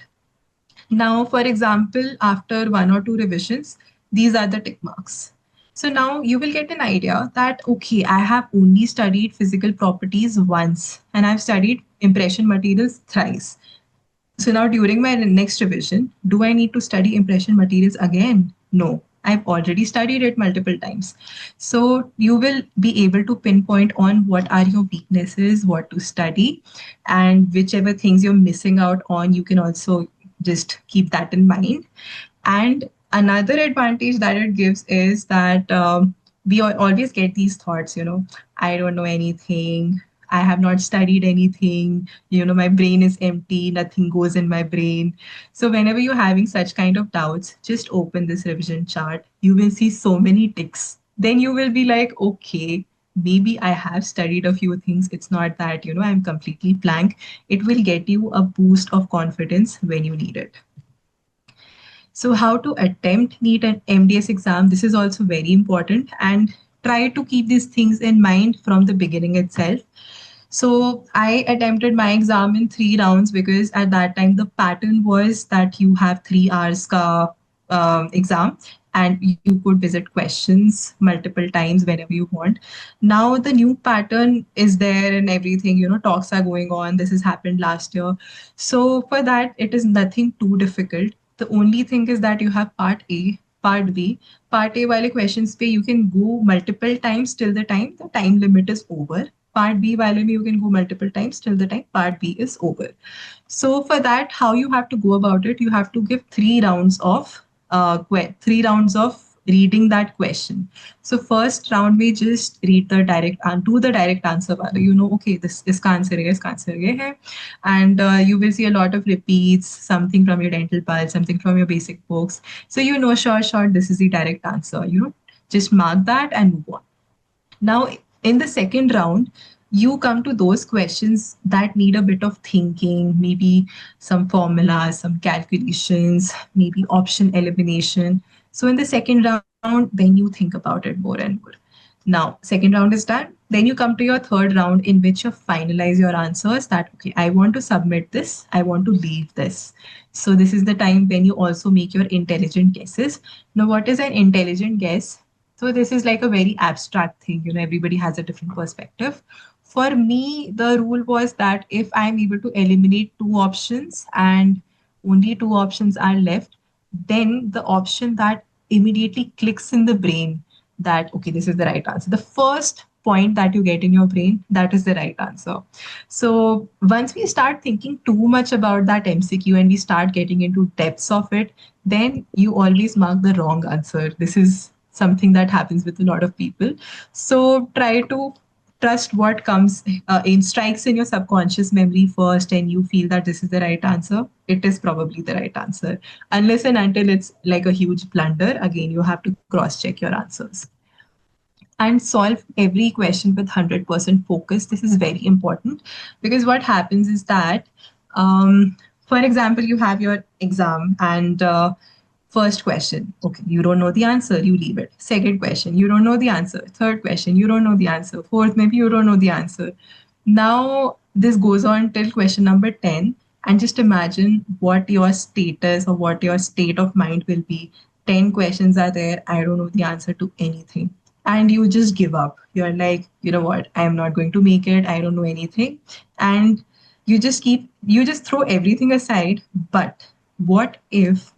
Now, for example, after one or two revisions, these are the tick marks. So now you will get an idea that, okay, I have only studied physical properties once and I've studied impression materials thrice. So now during my next revision, do I need to study impression materials again? No, I've already studied it multiple times. So you will be able to pinpoint on what are your weaknesses, what to study, and whichever things you're missing out on, you can also just keep that in mind. And another advantage that it gives is that we always get these thoughts, I don't know anything. I have not studied anything. My brain is empty. Nothing goes in my brain. So whenever you're having such kind of doubts, just open this revision chart. You will see so many ticks. Then you will be like, okay, maybe I have studied a few things. It's not that, I'm completely blank. It will get you a boost of confidence when you need it. So how to attempt NEET and MDS exam, this is also very important, and try to keep these things in mind from the beginning itself. So I attempted my exam in 3 rounds because at that time the pattern was that you have 3 hours ka exam and you could visit questions multiple times whenever you want. Now the new pattern is there and everything, talks are going on. This has happened last year. So for that, it is nothing too difficult. The only thing is that you have part A, part B. Part A wale questions pe you can go multiple times till the time limit is over. Part B wale mein you can go multiple times till the time part B is over. So for that, how you have to go about it, you have to give 3 rounds of reading that question. So first round we just read the direct and do the direct answer. Okay, this is answer hai. And you will see a lot of repeats, something from your dental pulse, something from your basic books. So sure, this is the direct answer. Just mark that and move on. Now, in the second round, you come to those questions that need a bit of thinking, maybe some formulas, some calculations, maybe option elimination. So in the second round, then you think about it more and more. Now, second round is done. Then you come to your third round in which you finalize your answers that, okay, I want to submit this, I want to leave this. So this is the time when you also make your intelligent guesses. Now, what is an intelligent guess? So this is like a very abstract thing. Everybody has a different perspective. For me, the rule was that if I'm able to eliminate 2 options and only 2 options are left, then the option that immediately clicks in the brain that, okay, this is the right answer. The first point that you get in your brain, that is the right answer. So once we start thinking too much about that MCQ and we start getting into depths of it, then you always mark the wrong answer. This is something that happens with a lot of people. So try to trust what comes in strikes in your subconscious memory first, and you feel that this is the right answer. It is probably the right answer. Unless and until it's like a huge blunder, again, you have to cross check your answers and solve every question with 100% focus. This is very important because what happens is that, for example, you have your exam and first question, okay, you don't know the answer, you leave it. Second question, you don't know the answer. Third question, you don't know the answer. Fourth, maybe you don't know the answer. Now, this goes on till question number 10. And just imagine what your status or what your state of mind will be. 10 questions are there. I don't know the answer to anything. And you just give up. You're like, you know what? I am not going to make it. I don't know anything. And you just throw everything aside. But what if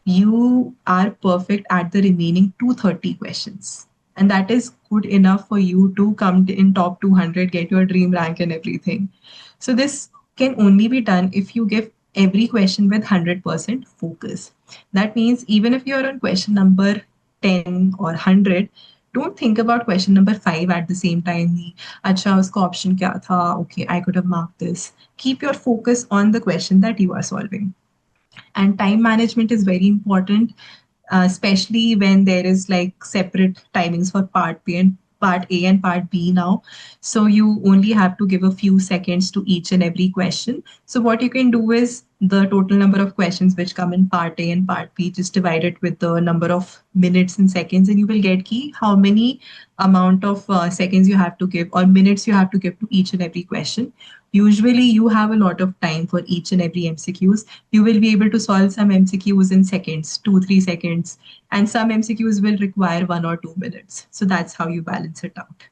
you are perfect at the remaining 230 questions? And that is good enough for you to come in top 200, get your dream rank and everything. So this can only be done if you give every question with 100% focus. That means even if you're on question number 10 or 100, don't think about question number 5 at the same time. Acha, uska option kya tha? Okay, I could have marked this. Keep your focus on the question that you are solving. And time management is very important, especially when there is like separate timings for part A and part B now. So you only have to give a few seconds to each and every question. So what you can do is the total number of questions which come in part A and part B, just divide it with the number of minutes and seconds, and you will get key how many amount of seconds you have to give or minutes you have to give to each and every question. Usually you have a lot of time for each and every MCQs. You will be able to solve some MCQs in seconds, 2, 3 seconds, and some MCQs will require 1 or 2 minutes. So that's how you balance it out.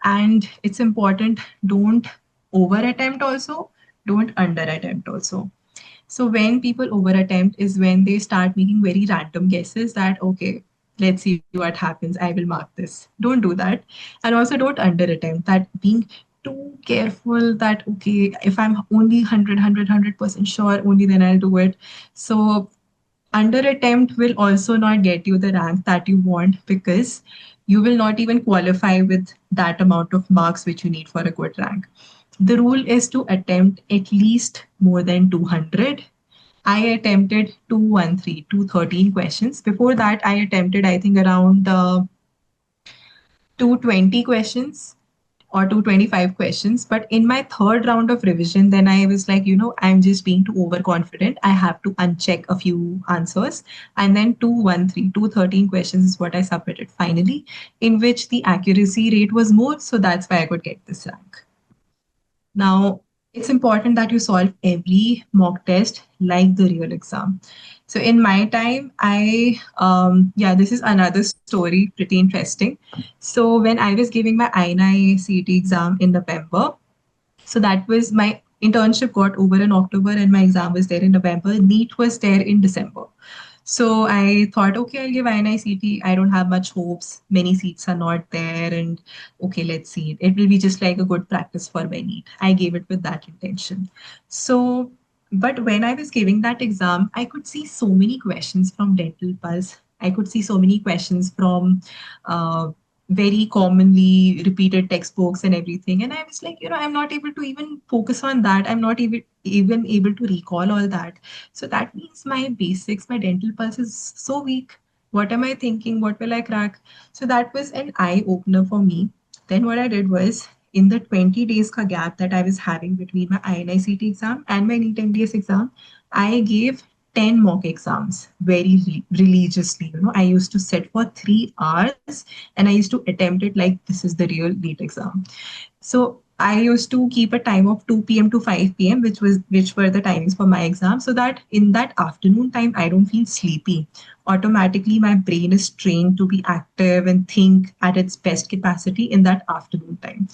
And it's important, don't over attempt also, don't under attempt also. So when people over attempt is when they start making very random guesses that, okay, let's see what happens. I will mark this. Don't do that. And also don't under attempt that being too careful that, okay, if I'm only 100% sure, only then I'll do it. So under attempt will also not get you the rank that you want because you will not even qualify with that amount of marks which you need for a good rank. The rule is to attempt at least more than 200. I attempted 213, 213 questions. Before that, I attempted, I think, around 220 questions or 225 questions. But in my third round of revision, then I was like, I'm just being too overconfident. I have to uncheck a few answers. And then 213, 213 questions is what I submitted finally, in which the accuracy rate was more. So that's why I could get this rank. Now, it's important that you solve every mock test like the real exam. So in my time, this is another story, pretty interesting. So when I was giving my INI CET exam in November, so that was my internship got over in October and my exam was there in November. NEET was there in December. So I thought, okay, I'll give INI-CT. I don't have much hopes. Many seats are not there. And okay, let's see. It will be just like a good practice for my NEET. I gave it with that intention. So, but when I was giving that exam, I could see so many questions from Dental Pulse. I could see so many questions from very commonly repeated textbooks and everything. And I was like, I'm not able to even focus on that. I'm not even able to recall all that. So that means my basics, my dental pulse is so weak. What am I thinking? What will I crack? So that was an eye opener for me. Then what I did was in the 20 days ka gap that I was having between my INI-CT exam and my NEET MDS exam, I gave 10 mock exams very religiously. I used to sit for 3 hours and I used to attempt it like this is the real NEET exam. So I used to keep a time of 2 p.m. to 5 p.m., which were the timings for my exam, so that in that afternoon time I don't feel sleepy. Automatically, my brain is trained to be active and think at its best capacity in that afternoon time.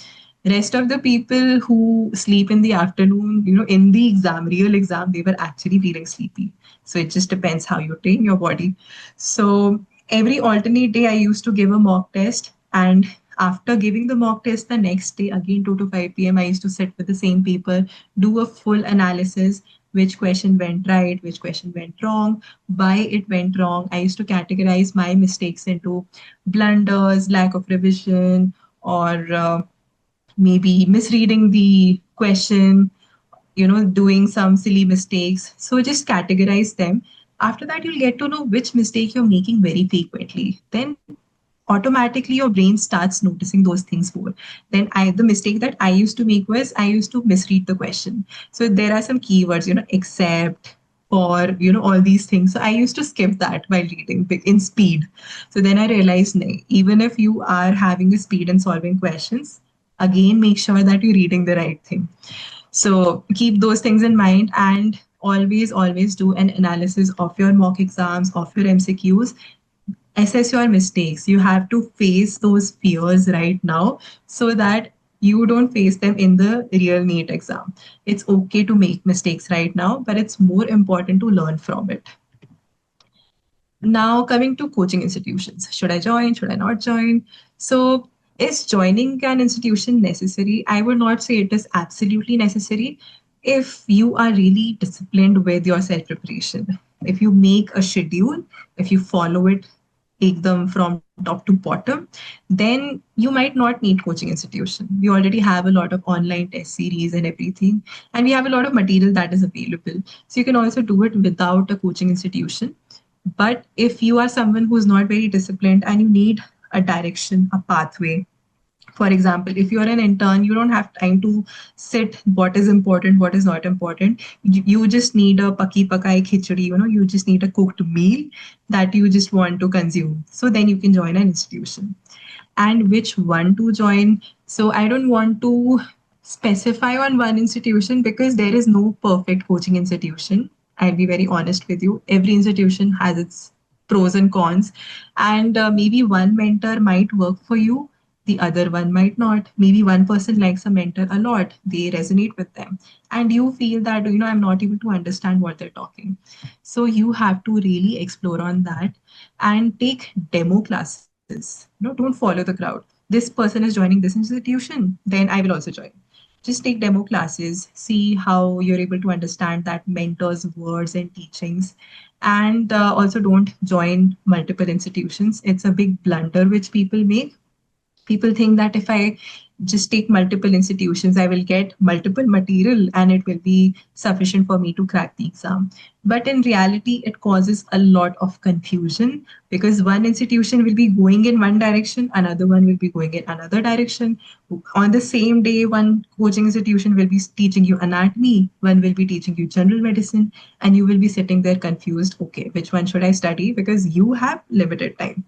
Rest of the people who sleep in the afternoon, in the exam, real exam, they were actually feeling sleepy. So it just depends how you train your body. So every alternate day, I used to give a mock test and After giving the mock test the next day, again 2 to 5 p.m., I used to sit with the same people, do a full analysis, which question went right, which question went wrong, why it went wrong. I used to categorize my mistakes into blunders, lack of revision, or maybe misreading the question, doing some silly mistakes. So just categorize them. After that, you'll get to know which mistake you're making very frequently. Then automatically your brain starts noticing those things more. Then the mistake that I used to make was I used to misread the question. So there are some keywords, except, or, all these things. So I used to skip that while reading in speed. So then I realized, nay, even if you are having a speed in solving questions, again, make sure that you're reading the right thing. So keep those things in mind, and always do an analysis of your mock exams, of your MCQs. Assess your mistakes. You have to face those fears right now so that you don't face them in the real NEET exam. It's okay to make mistakes right now, but it's more important to learn from it. Now, coming to coaching institutions, should I join? Should I not join? So, is joining an institution necessary? I would not say it is absolutely necessary if you are really disciplined with your self preparation. If you make a schedule, if you follow it, take them from top to bottom, then you might not need coaching institution. We already have a lot of online test series and everything, and we have a lot of material that is available. So you can also do it without a coaching institution. But if you are someone who's not very disciplined and you need a direction, a pathway, for example, if you're an intern, you don't have time to sit what is important, what is not important. You just need a paki pakai khichdi, you just need a cooked meal that you just want to consume. So then you can join an institution. And which one to join? So I don't want to specify on one institution because there is no perfect coaching institution. I'll be very honest with you. Every institution has its pros and cons, and maybe one mentor might work for you, the other one might not. Maybe one person likes a mentor a lot, they resonate with them, and you feel that, I'm not able to understand what they're talking. So you have to really explore on that and take demo classes. Don't follow the crowd. This person is joining this institution, then I will also join. Just take demo classes, see how you're able to understand that mentor's words and teachings. And also don't join multiple institutions. It's a big blunder which people make. People think that if I just take multiple institutions, I will get multiple material and it will be sufficient for me to crack the exam. But in reality, it causes a lot of confusion because one institution will be going in one direction, another one will be going in another direction. On the same day, one coaching institution will be teaching you anatomy, one will be teaching you general medicine, and you will be sitting there confused. Okay, which one should I study? Because you have limited time.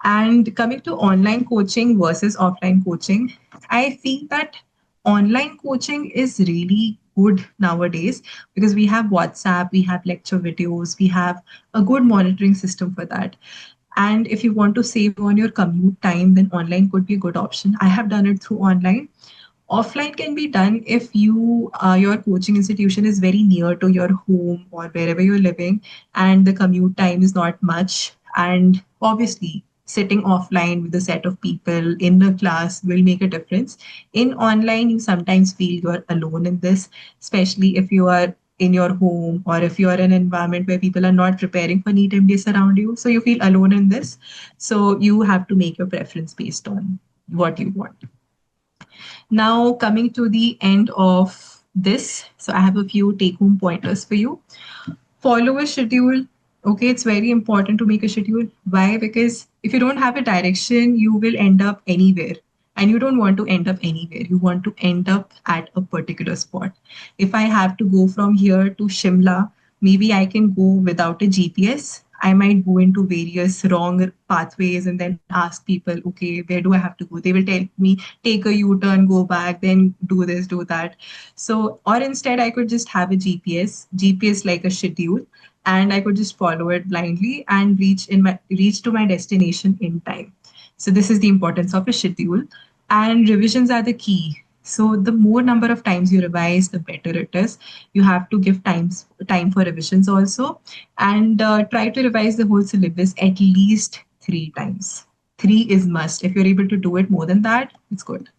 And coming to online coaching versus offline coaching, I feel that online coaching is really good nowadays because we have WhatsApp, we have lecture videos, we have a good monitoring system for that. And if you want to save on your commute time, then online could be a good option. I have done it through online. Offline can be done if your coaching institution is very near to your home or wherever you're living, and the commute time is not much. And obviously, sitting offline with a set of people in the class will make a difference. In online, you sometimes feel you're alone in this, especially if you are in your home or if you are in an environment where people are not preparing for NEET MDS around you. So you feel alone in this. So you have to make your preference based on what you want. Now, coming to the end of this, so I have a few take home pointers for you. Follow a schedule. Okay, it's very important to make a schedule. Why? Because if you don't have a direction, you will end up anywhere. And you don't want to end up anywhere. You want to end up at a particular spot. If I have to go from here to Shimla, maybe I can go without a GPS. I might go into various wrong pathways and then ask people, okay, where do I have to go? They will tell me, take a U-turn, go back, then do this, do that. So, or instead, I could just have a GPS like a schedule, and I could just follow it blindly and reach to my destination in time. So this is the importance of a schedule, and revisions are the key. So the more number of times you revise, the better it is. You have to give time for revisions also, and try to revise the whole syllabus at least 3 times. Three is must. If you're able to do it more than that, it's good.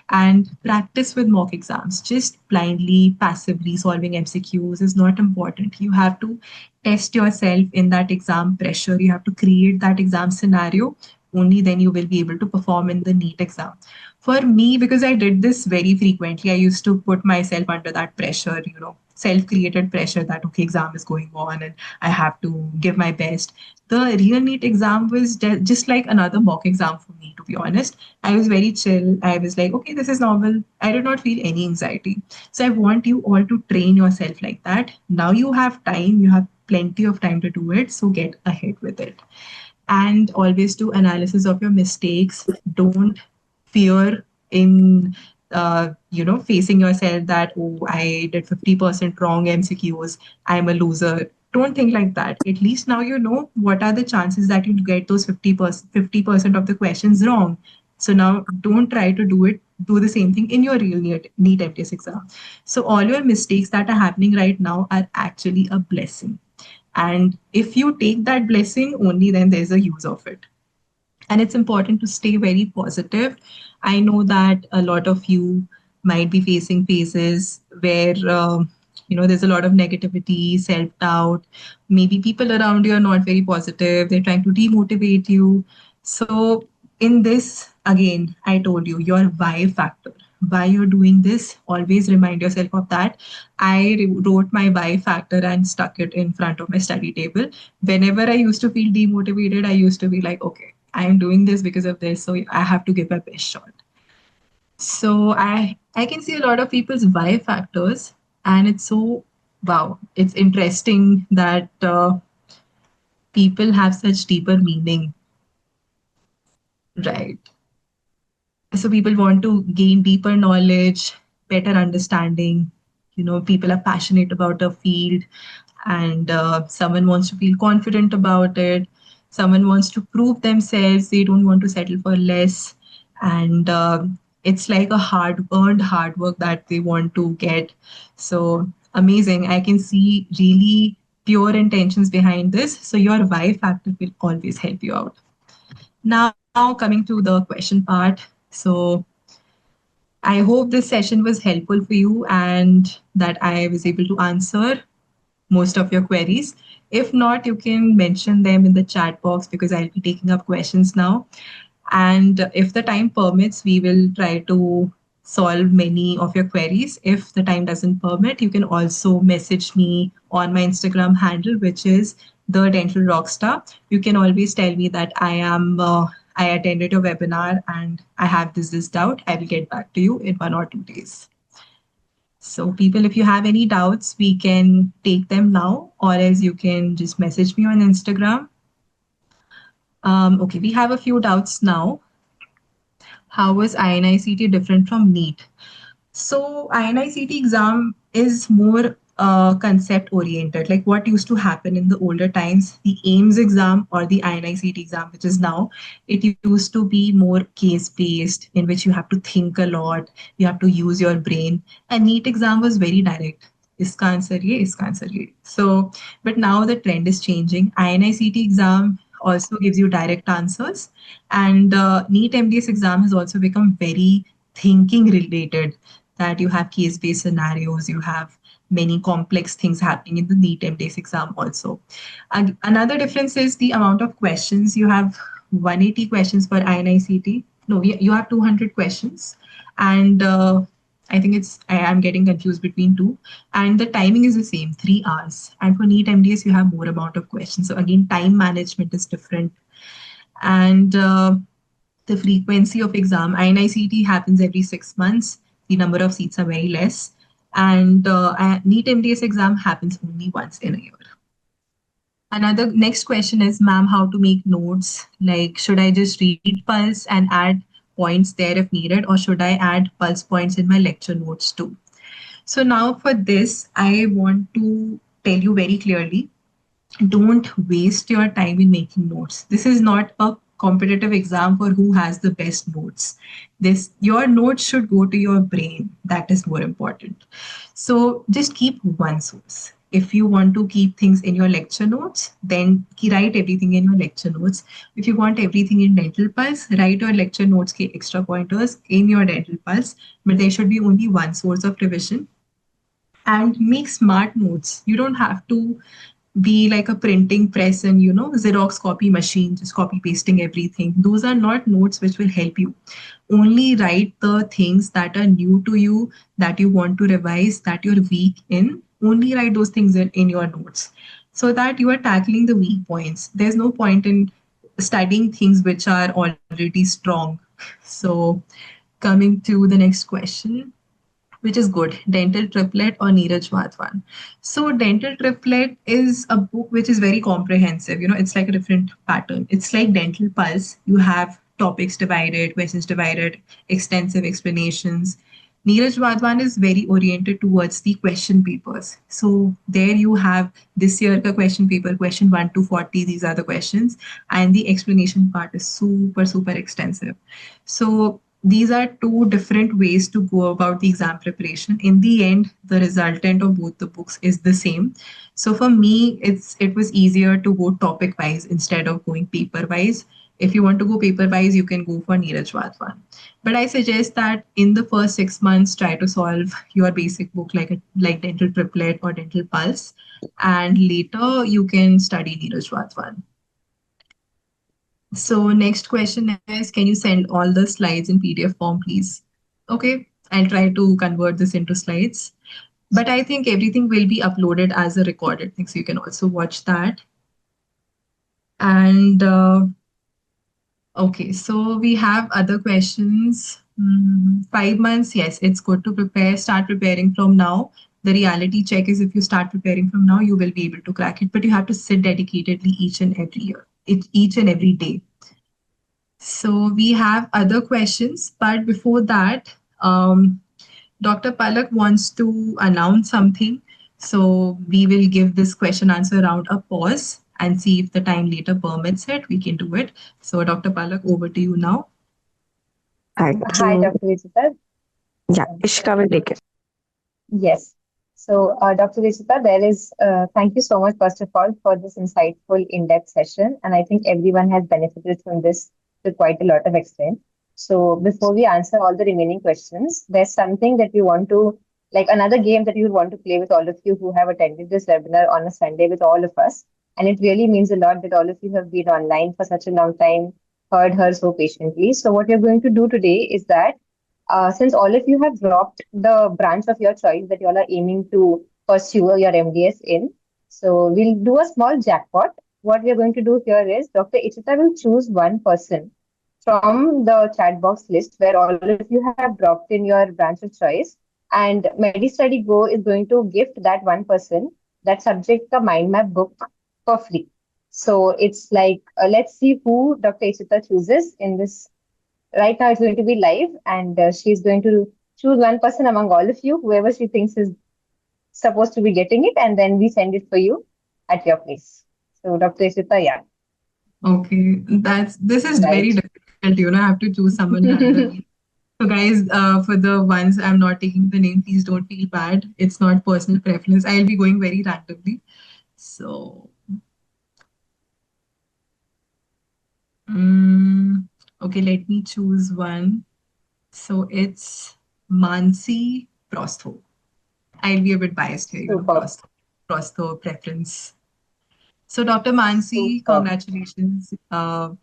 And practice with mock exams. Just blindly, passively solving MCQs is not important. You have to test yourself in that exam pressure. You have to create that exam scenario. Only then you will be able to perform in the NEET exam. For me, because I did this very frequently, I used to put myself under that pressure, self-created pressure that, okay, exam is going on and I have to give my best. The real NEET exam was just like another mock exam for me, to be honest. I was very chill. I was like, okay, this is normal. I did not feel any anxiety. So I want you all to train yourself like that. Now you have time, you have plenty of time to do it. So get ahead with it. And always do analysis of your mistakes. Don't fear in facing yourself that, oh, I did 50% wrong MCQs, I'm a loser. Don't think like that. At least now you know what are the chances that you get those 50% of the questions wrong. So now don't try to do the same thing in your real NEET MTS exam. So all your mistakes that are happening right now are actually a blessing. And if you take that blessing, only then there's a use of it. And it's important to stay very positive. I know that a lot of you might be facing phases where there's a lot of negativity, self-doubt. Maybe people around you are not very positive. They're trying to demotivate you. So in this, again, I told you your why factor. Why you're doing this, always remind yourself of that. I wrote my why factor and stuck it in front of my study table. Whenever I used to feel demotivated, I used to be like, okay, I'm doing this because of this, so I have to give my best shot. So I can see a lot of people's why factors, and it's so wow. It's interesting that people have such deeper meaning, right? So people want to gain deeper knowledge, better understanding. People are passionate about a field, and someone wants to feel confident about it. Someone wants to prove themselves. They don't want to settle for less, and it's like a hard earned hard work that they want to get. So amazing. I can see really pure intentions behind this. So your why factor will always help you out. Now, coming to the question part. So, I hope this session was helpful for you and that I was able to answer most of your queries. If not, you can mention them in the chat box because I'll be taking up questions now. And if the time permits, we will try to solve many of your queries. If the time doesn't permit, you can also message me on my Instagram handle, which is the Dental Rockstar. You can always tell me that I attended your webinar and I have this doubt. I will get back to you in 1 or 2 days. So people, if you have any doubts, we can take them now, or else you can just message me on Instagram. Okay, we have a few doubts now. How was INICT different from NEET? So INICT exam is more concept oriented, like what used to happen in the older times, the AIMS exam or the INICT exam, which is now, it used to be more case based in which you have to think a lot, you have to use your brain. And NEET exam was very direct. Iska answer ye, iska answer ye. So, but now the trend is changing. INICT exam also gives you direct answers, and NEET MDS exam has also become very thinking related, that you have case-based scenarios, you have many complex things happening in the NEET MDS exam also. And another difference is the amount of questions. You have 180 questions for INICT. No, you have 200 questions. And I think I'm getting confused between two. And the timing is the same, 3 hours. And for NEET MDS, you have more amount of questions. So again, time management is different. And the frequency of exam, INICT happens every 6 months. The number of seats are very less. And NEET MDS exam happens only once in a year. Another next question is, ma'am, how to make notes? Like, should I just read Pulse and add points there if needed, or should I add Pulse points in my lecture notes too? So now for this, I want to tell you very clearly, don't waste your time in making notes. This is not a competitive exam for who has the best notes. Your notes should go to your brain. That is more important. So just keep one source. If you want to keep things in your lecture notes, then write everything in your lecture notes. If you want everything in Dental Pulse, write your lecture notes ke extra pointers in your Dental Pulse. But there should be only one source of revision, and make smart notes. You don't have to be like a printing press and Xerox copy machine, just copy pasting everything. Those are not notes which will help you. Only write the things that are new to you, that you want to revise, that you're weak in. Only write those things in your notes, so that you are tackling the weak points. There's no point in studying things which are already strong. So coming to the next question, which is good, Dental Triplet or Neeraj Wadhwan. So Dental Triplet is a book which is very comprehensive. It's like a different pattern. It's like Dental Pulse. You have topics divided, questions divided, extensive explanations. Neeraj Wadhwan is very oriented towards the question papers. So there you have this year ka question paper, question 1 to 40. These are the questions. And the explanation part is super, super extensive. So these are two different ways to go about the exam preparation. In the end, the resultant of both the books is the same. So for me, it was easier to go topic wise instead of going paper wise. If you want to go paper wise, you can go for Neeraj Wadhwan. But I suggest that in the first 6 months, try to solve your basic book like Dental Triplet or Dental Pulse, and later you can study Neeraj Wadhwan. So next question is, can you send all the slides in PDF form, please? Okay, I'll try to convert this into slides. But I think everything will be uploaded as a recorded thing, so you can also watch that. And okay, so we have other questions. 5 months, yes, it's good to prepare. Start preparing from now. The reality check is if you start preparing from now, you will be able to crack it, but you have to sit dedicatedly each and every year, each and every day. So we have other questions, but before that, Dr. Palak wants to announce something. So we will give this question answer round a pause and see if the time later permits it. We can do it. So Dr. Palak, over to you now. Thank Hi, you. Dr. Ichita. Yeah, Ishka will take it. Yes. So, Dr. Ichita, thank you so much, first of all, for this insightful, in-depth session. And I think everyone has benefited from this to quite a lot of extent. So, before we answer all the remaining questions, there's something that we want to, like another game that we would want to play with all of you who have attended this webinar on a Sunday with all of us. And it really means a lot that all of you have been online for such a long time, heard her so patiently. So, what we're going to do today is that since all of you have dropped the branch of your choice that you all are aiming to pursue your MDS in, so we'll do a small jackpot. What we're going to do here is Dr. Ichita will choose one person from the chat box list where all of you have dropped in your branch of choice, and MediStudy Go is going to gift that one person that subject the mind map book for free. So it's like, let's see who Dr. Ichita chooses in this. Right now, it's going to be live, and she's going to choose one person among all of you, whoever she thinks is supposed to be getting it, and then we send it for you at your place. So, Dr. Ishita, yeah, Okay, this is very right. difficult. I have to choose someone randomly. So, guys, for the ones I'm not taking the name, please don't feel bad. It's not personal preference. I'll be going very randomly. So, mm, okay, let me choose one. So it's Mansi Prostho. I'll be a bit biased here, Super, Prostho preference. So, Dr. Mansi, super. congratulations.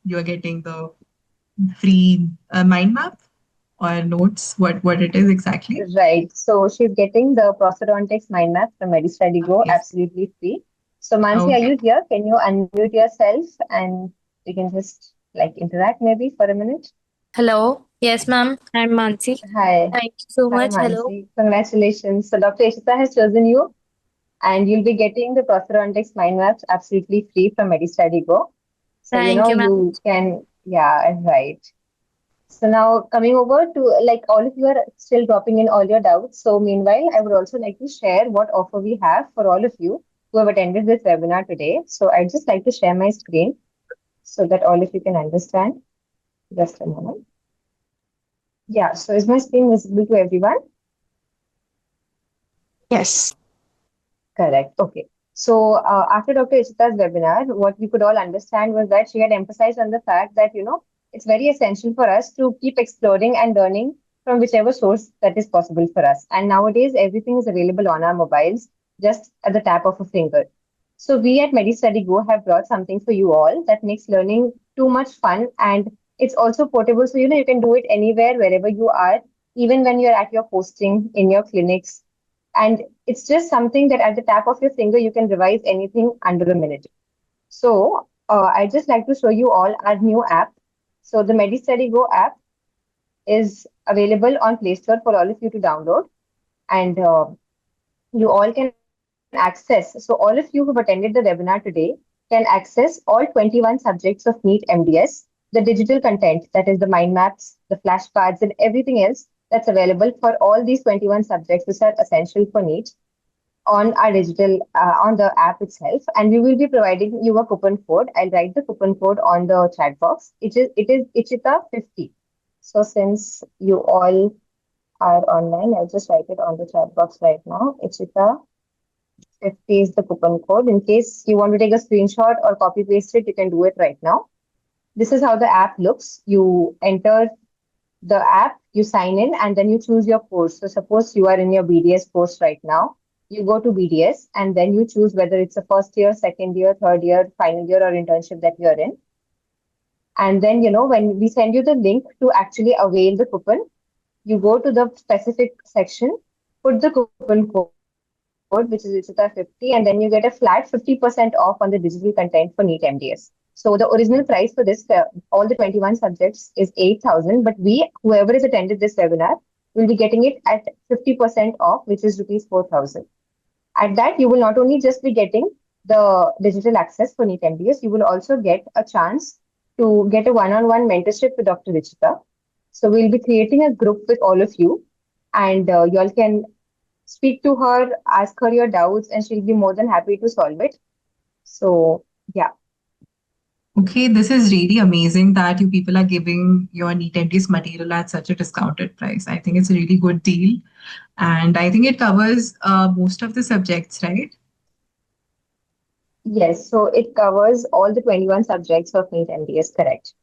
You're getting the free mind map or notes, what it is exactly. Right. So, she's getting the prosthodontics mind map from MediStudy Go Okay. absolutely free. So, Mansi, are Okay. you here? Can you unmute yourself and we can just like interact maybe for a minute? Hello. Yes, ma'am. I'm Mansi. Hi. Thank you so Hi, much. Hello. Mansi. Congratulations. So, Dr. Ishita has chosen you, and you'll be getting the prosthodontics mind maps absolutely free from MediStudy Go. So, Thank you, ma'am. you can, yeah, right. So now coming over to like all of you are still dropping in all your doubts. So meanwhile, I would also like to share what offer we have for all of you who have attended this webinar today. So I'd just like to share my screen so that all of you can understand. Just a moment. Yeah, so is my screen visible to everyone? Yes. Correct. Okay. So after Dr. Ichita's webinar, what we could all understand was that she had emphasized on the fact that, it's very essential for us to keep exploring and learning from whichever source that is possible for us. And nowadays, everything is available on our mobiles just at the tap of a finger. So we at MediStudyGo have brought something for you all that makes learning too much fun, and it's also portable. So, you can do it anywhere, wherever you are, even when you're at your posting in your clinics. And it's just something that at the tap of your finger, you can revise anything under a minute. So I'd just like to show you all our new app. So the MediStudy Go app is available on Play Store for all of you to download. And you all can access. So all of you who've attended the webinar today can access all 21 subjects of NEET MDS, the digital content, that is the mind maps, the flashcards, and everything else that's available for all these 21 subjects which are essential for NEET on our on the app itself. And we will be providing you a coupon code. I'll write the coupon code on the chat box. It is Ichita 50. So since you all are online, I'll just write it on the chat box right now. Ichita 50 is the coupon code. In case you want to take a screenshot or copy paste it, you can do it right now. This is how the app looks. You enter the app, you sign in, and then you choose your course. So suppose you are in your BDS course right now. You go to BDS and then you choose whether it's a first year, second year, third year, final year, or internship that you're in. And then, when we send you the link to actually avail the coupon, you go to the specific section, put the coupon code, which is Ichita 50, and then you get a flat 50% off on the digital content for NEET MDS. So the original price for this, all the 21 subjects, is 8,000, but whoever has attended this webinar, will be getting it at 50% off, which is rupees 4,000. At that, you will not only just be getting the digital access for NEET MDS, you will also get a chance to get a one-on-one mentorship with Dr. Ichita. So we'll be creating a group with all of you, and you all can speak to her, ask her your doubts, and she'll be more than happy to solve it. So, yeah. Okay, this is really amazing that you people are giving your NEET MDS material at such a discounted price. I think it's a really good deal. And I think it covers most of the subjects, right? Yes, so it covers all the 21 subjects of NEET MDS, correct?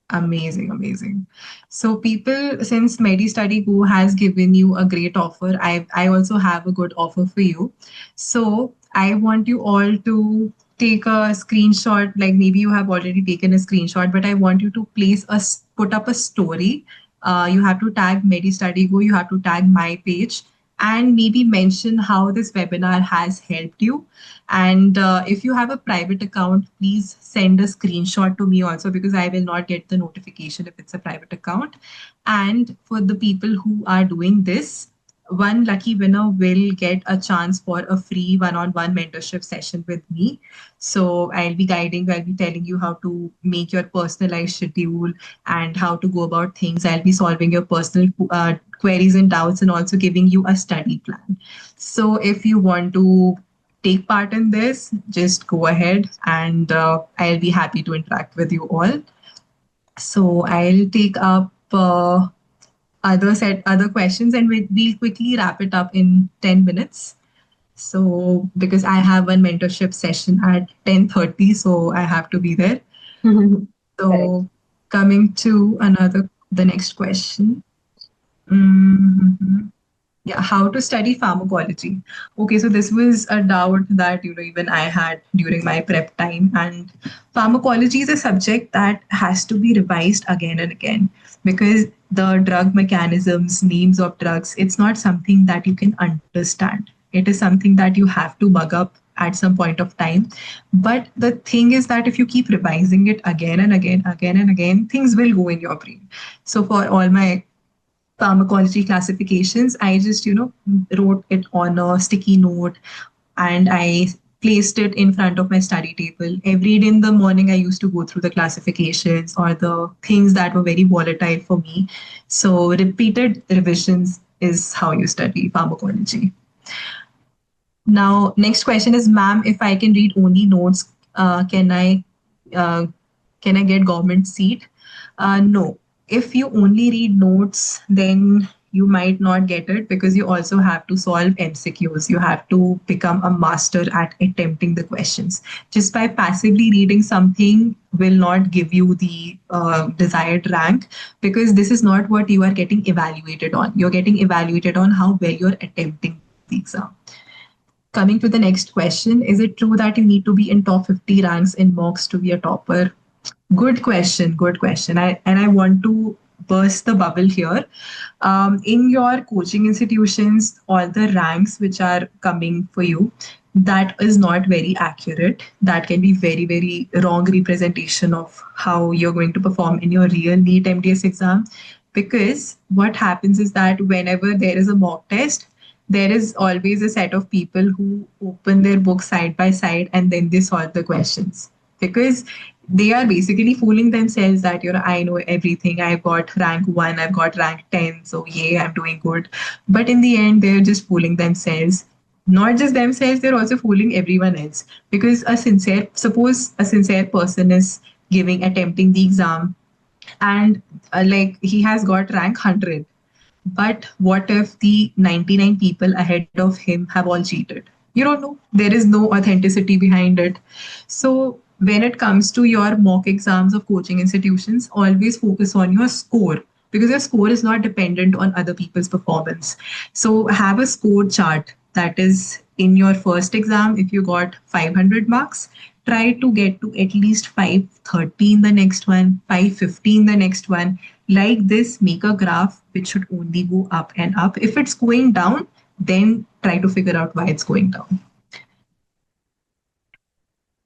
Amazing, amazing. So people, since MediStudy Go has given you a great offer, I also have a good offer for you. So I want you all to take a screenshot, like maybe you have already taken a screenshot, but I want you to put up a story. You have to tag MediStudy Go, you have to tag my page, and maybe mention how this webinar has helped you. And if you have a private account, please send a screenshot to me also, because I will not get the notification if it's a private account. And for the people who are doing this, one lucky winner will get a chance for a free one-on-one mentorship session with me. So I'll be telling you how to make your personalized schedule and how to go about things. I'll be solving your personal queries and doubts, and also giving you a study plan. So if you want to take part in this, just go ahead, and I'll be happy to interact with you all. So I'll take up other questions, and we'll quickly wrap it up in 10 minutes. So because I have one mentorship session at 10:30, so I have to be there. So coming to the next question. Mhm. Yeah, how to study pharmacology. Okay, so this was a doubt that even I had during my prep time. And pharmacology is a subject that has to be revised again and again, because the drug mechanisms, names of drugs, it's not something that you can understand. It is something that you have to mug up at some point of time. But the thing is that if you keep revising it again and again, things will go in your brain. So for all my pharmacology classifications, I just, wrote it on a sticky note, and I placed it in front of my study table. Every day in the morning, I used to go through the classifications or the things that were very volatile for me. So repeated revisions is how you study pharmacology. Now, next question is, ma'am, if I can read only notes, can I get government seat? No. If you only read notes, then you might not get it because you also have to solve MCQs. You have to become a master at attempting the questions. Just by passively reading something will not give you the desired rank, because this is not what you are getting evaluated on. You're getting evaluated on how well you're attempting the exam. Coming to the next question, is it true that you need to be in top 50 ranks in mocks to be a topper? Good question. Good question. I want to burst the bubble here. In your coaching institutions, all the ranks which are coming for you, that is not very accurate. That can be very, very wrong representation of how you're going to perform in your real NEET MDS exam. Because what happens is that whenever there is a mock test, there is always a set of people who open their book side by side and then they solve the questions, because they are basically fooling themselves that, I know everything. I've got rank 1, I've got rank 10, so yeah, I'm doing good. But in the end, they're just fooling themselves. Not just themselves, they're also fooling everyone else. Because suppose a sincere person is attempting the exam, and like he has got rank 100. But what if the 99 people ahead of him have all cheated? You don't know. There is no authenticity behind it. So, when it comes to your mock exams of coaching institutions, always focus on your score, because your score is not dependent on other people's performance. So, have a score chart that is in your first exam. If you got 500 marks, try to get to at least 530 in the next one, 550 in the next one. Like this, make a graph which should only go up and up. If it's going down, then try to figure out why it's going down.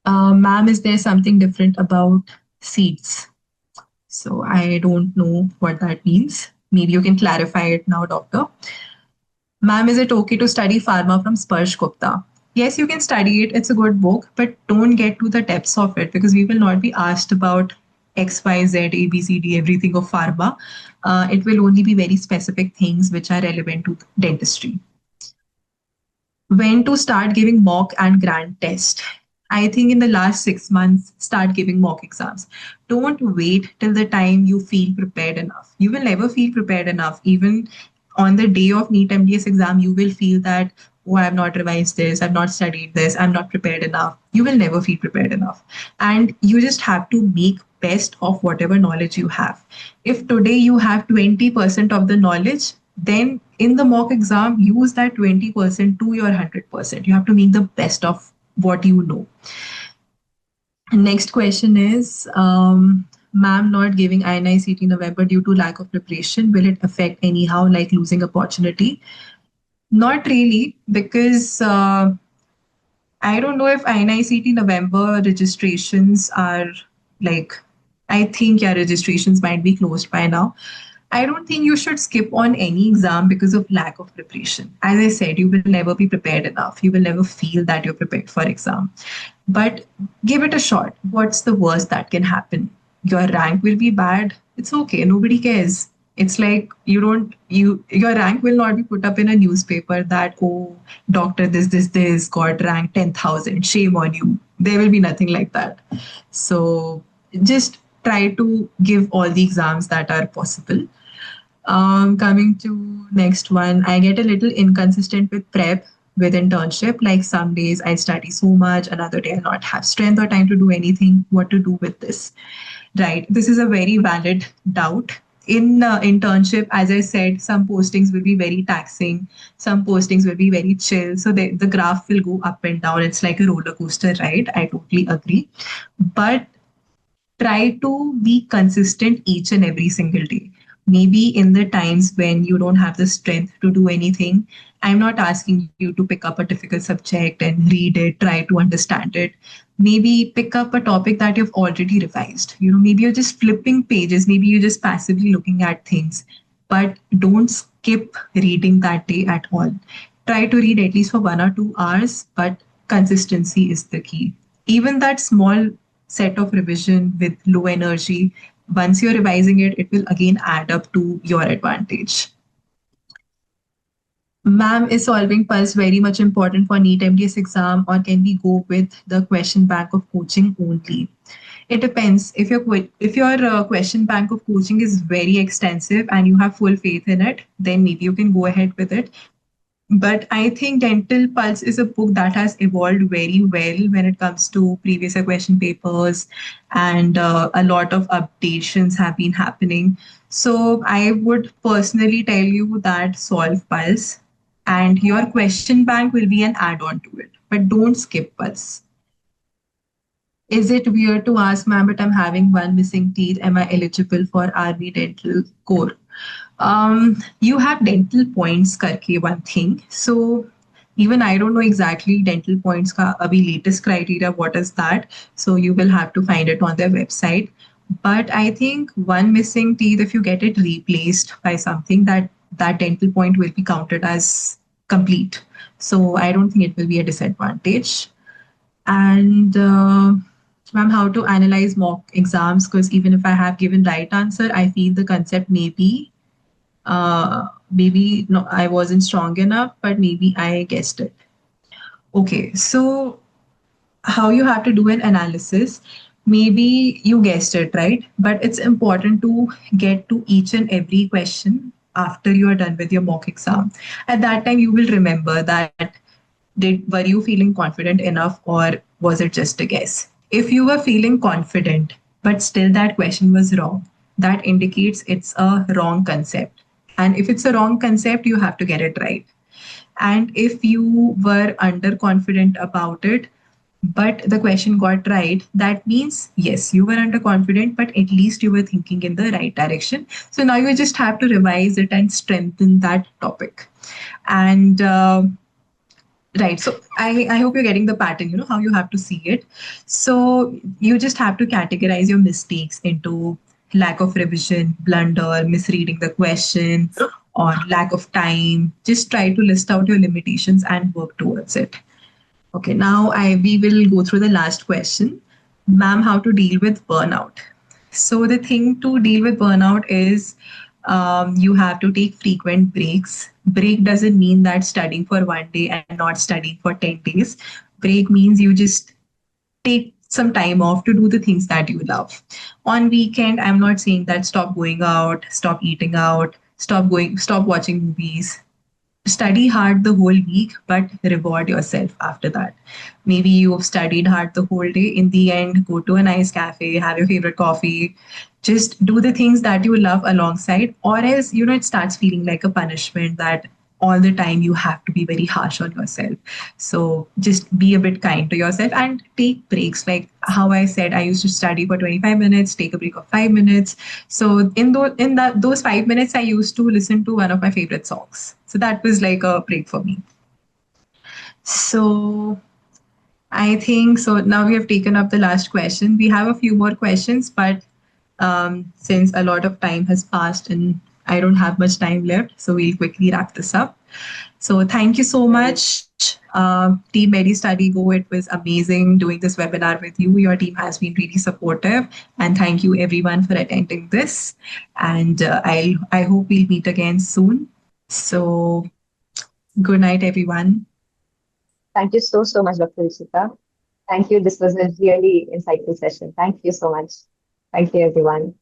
Ma'am, is there something different about seats? So I don't know what that means. Maybe you can clarify it now, doctor. Ma'am, is it okay to study pharma from Sparsh Gupta? Yes, you can study it. It's a good book, but don't get to the depths of it, because we will not be asked about X, Y, Z, A, B, C, D, everything of pharma. It will only be very specific things which are relevant to dentistry. When to start giving mock and grant test? I think in the last 6 months, start giving mock exams. Don't wait till the time you feel prepared enough. You will never feel prepared enough. Even on the day of NEET MDS exam, you will feel that, oh, I have not revised this, I've not studied this, I'm not prepared enough. You will never feel prepared enough. And you just have to make best of whatever knowledge you have. If today you have 20% of the knowledge, then in the mock exam, use that 20% to your 100%. You have to make the best of what you know. Next question is, ma'am, not giving INICT November due to lack of preparation, will it affect anyhow, like losing opportunity? Not really, because I don't know if INICT November registrations are like, I think yeah, registrations might be closed by now. I don't think you should skip on any exam because of lack of preparation. As I said, you will never be prepared enough. You will never feel that you're prepared for exam. But give it a shot. What's the worst that can happen? Your rank will be bad. It's okay. Nobody cares. It's like your rank will not be put up in a newspaper that, oh, doctor this got rank 10,000. Shame on you. There will be nothing like that. So just try to give all the exams that are possible. Coming to next one, I get a little inconsistent with prep with internship. Like some days I study so much, another day I'll not have strength or time to do anything. What to do with this? Right. This is a very valid doubt. In internship, as I said, some postings will be very taxing, some postings will be very chill. So the graph will go up and down. It's like a roller coaster ride. I totally agree. But try to be consistent each and every single day. Maybe in the times when you don't have the strength to do anything, I'm not asking you to pick up a difficult subject and read it, try to understand it. Maybe pick up a topic that you've already revised. Maybe you're just flipping pages, maybe you're just passively looking at things, but don't skip reading that day at all. Try to read at least for 1 or 2 hours, but consistency is the key. Even that small set of revision with low energy, once you're revising it, it will again add up to your advantage. Ma'am, is solving pulse very much important for NEET MDS exam, or can we go with the question bank of coaching only? It depends. If your question bank of coaching is very extensive and you have full faith in it, then maybe you can go ahead with it. But I think Dental Pulse is a book that has evolved very well when it comes to previous year question papers, and a lot of updations have been happening. So I would personally tell you that solve Pulse, and your question bank will be an add-on to it. But don't skip Pulse. Is it weird to ask, ma'am, but I'm having one missing teeth? Am I eligible for RV dental core? You have dental points करके one thing. So even I don't know exactly dental points का अभी latest criteria, what is that? So you will have to find it on their website. But I think one missing teeth, if you get it replaced by something, that dental point will be counted as complete. So I don't think it will be a disadvantage. And ma'am, how to analyze mock exams? Because even if I have given right answer, I feel the concept maybe no, I wasn't strong enough, but maybe I guessed it. Okay, so how you have to do an analysis? Maybe you guessed it, right? But it's important to get to each and every question after you are done with your mock exam. At that time, you will remember that were you feeling confident enough, or was it just a guess? If you were feeling confident but still that question was wrong, that indicates it's a wrong concept. And if it's a wrong concept, you have to get it right. And if you were underconfident about it but the question got right, that means yes, you were underconfident, but at least you were thinking in the right direction. So now you just have to revise it and strengthen that topic. And right. So I hope you're getting the pattern, how you have to see it. So you just have to categorize your mistakes into lack of revision, blunder, misreading the question, or lack of time. Just try to list out your limitations and work towards it. Okay, now we will go through the last question. Ma'am, how to deal with burnout? So the thing to deal with burnout is you have to take frequent breaks. Break doesn't mean that studying for one day and not studying for 10 days. Break means you just take some time off to do the things that you love. On weekend, I'm not saying that stop going out, stop eating out, stop watching movies. Study hard the whole week, but reward yourself after that. Maybe you've studied hard the whole day. In the end, go to a nice cafe, have your favorite coffee, just do the things that you love alongside, or else, it starts feeling like a punishment that all the time you have to be very harsh on yourself. So just be a bit kind to yourself and take breaks. Like how I said, I used to study for 25 minutes, take a break of 5 minutes. So those 5 minutes, I used to listen to one of my favorite songs. So that was like a break for me. So I think so. Now we have taken up the last question. We have a few more questions, but since a lot of time has passed and I don't have much time left, so we'll quickly wrap this up. So thank you so much, Team Medi Study Go. It was amazing doing this webinar with you. Your team has been really supportive, and thank you everyone for attending this. And I hope we'll meet again soon. So good night, everyone. Thank you so much, Dr. Ichita. Thank you. This was a really insightful session. Thank you so much. Thank you, everyone.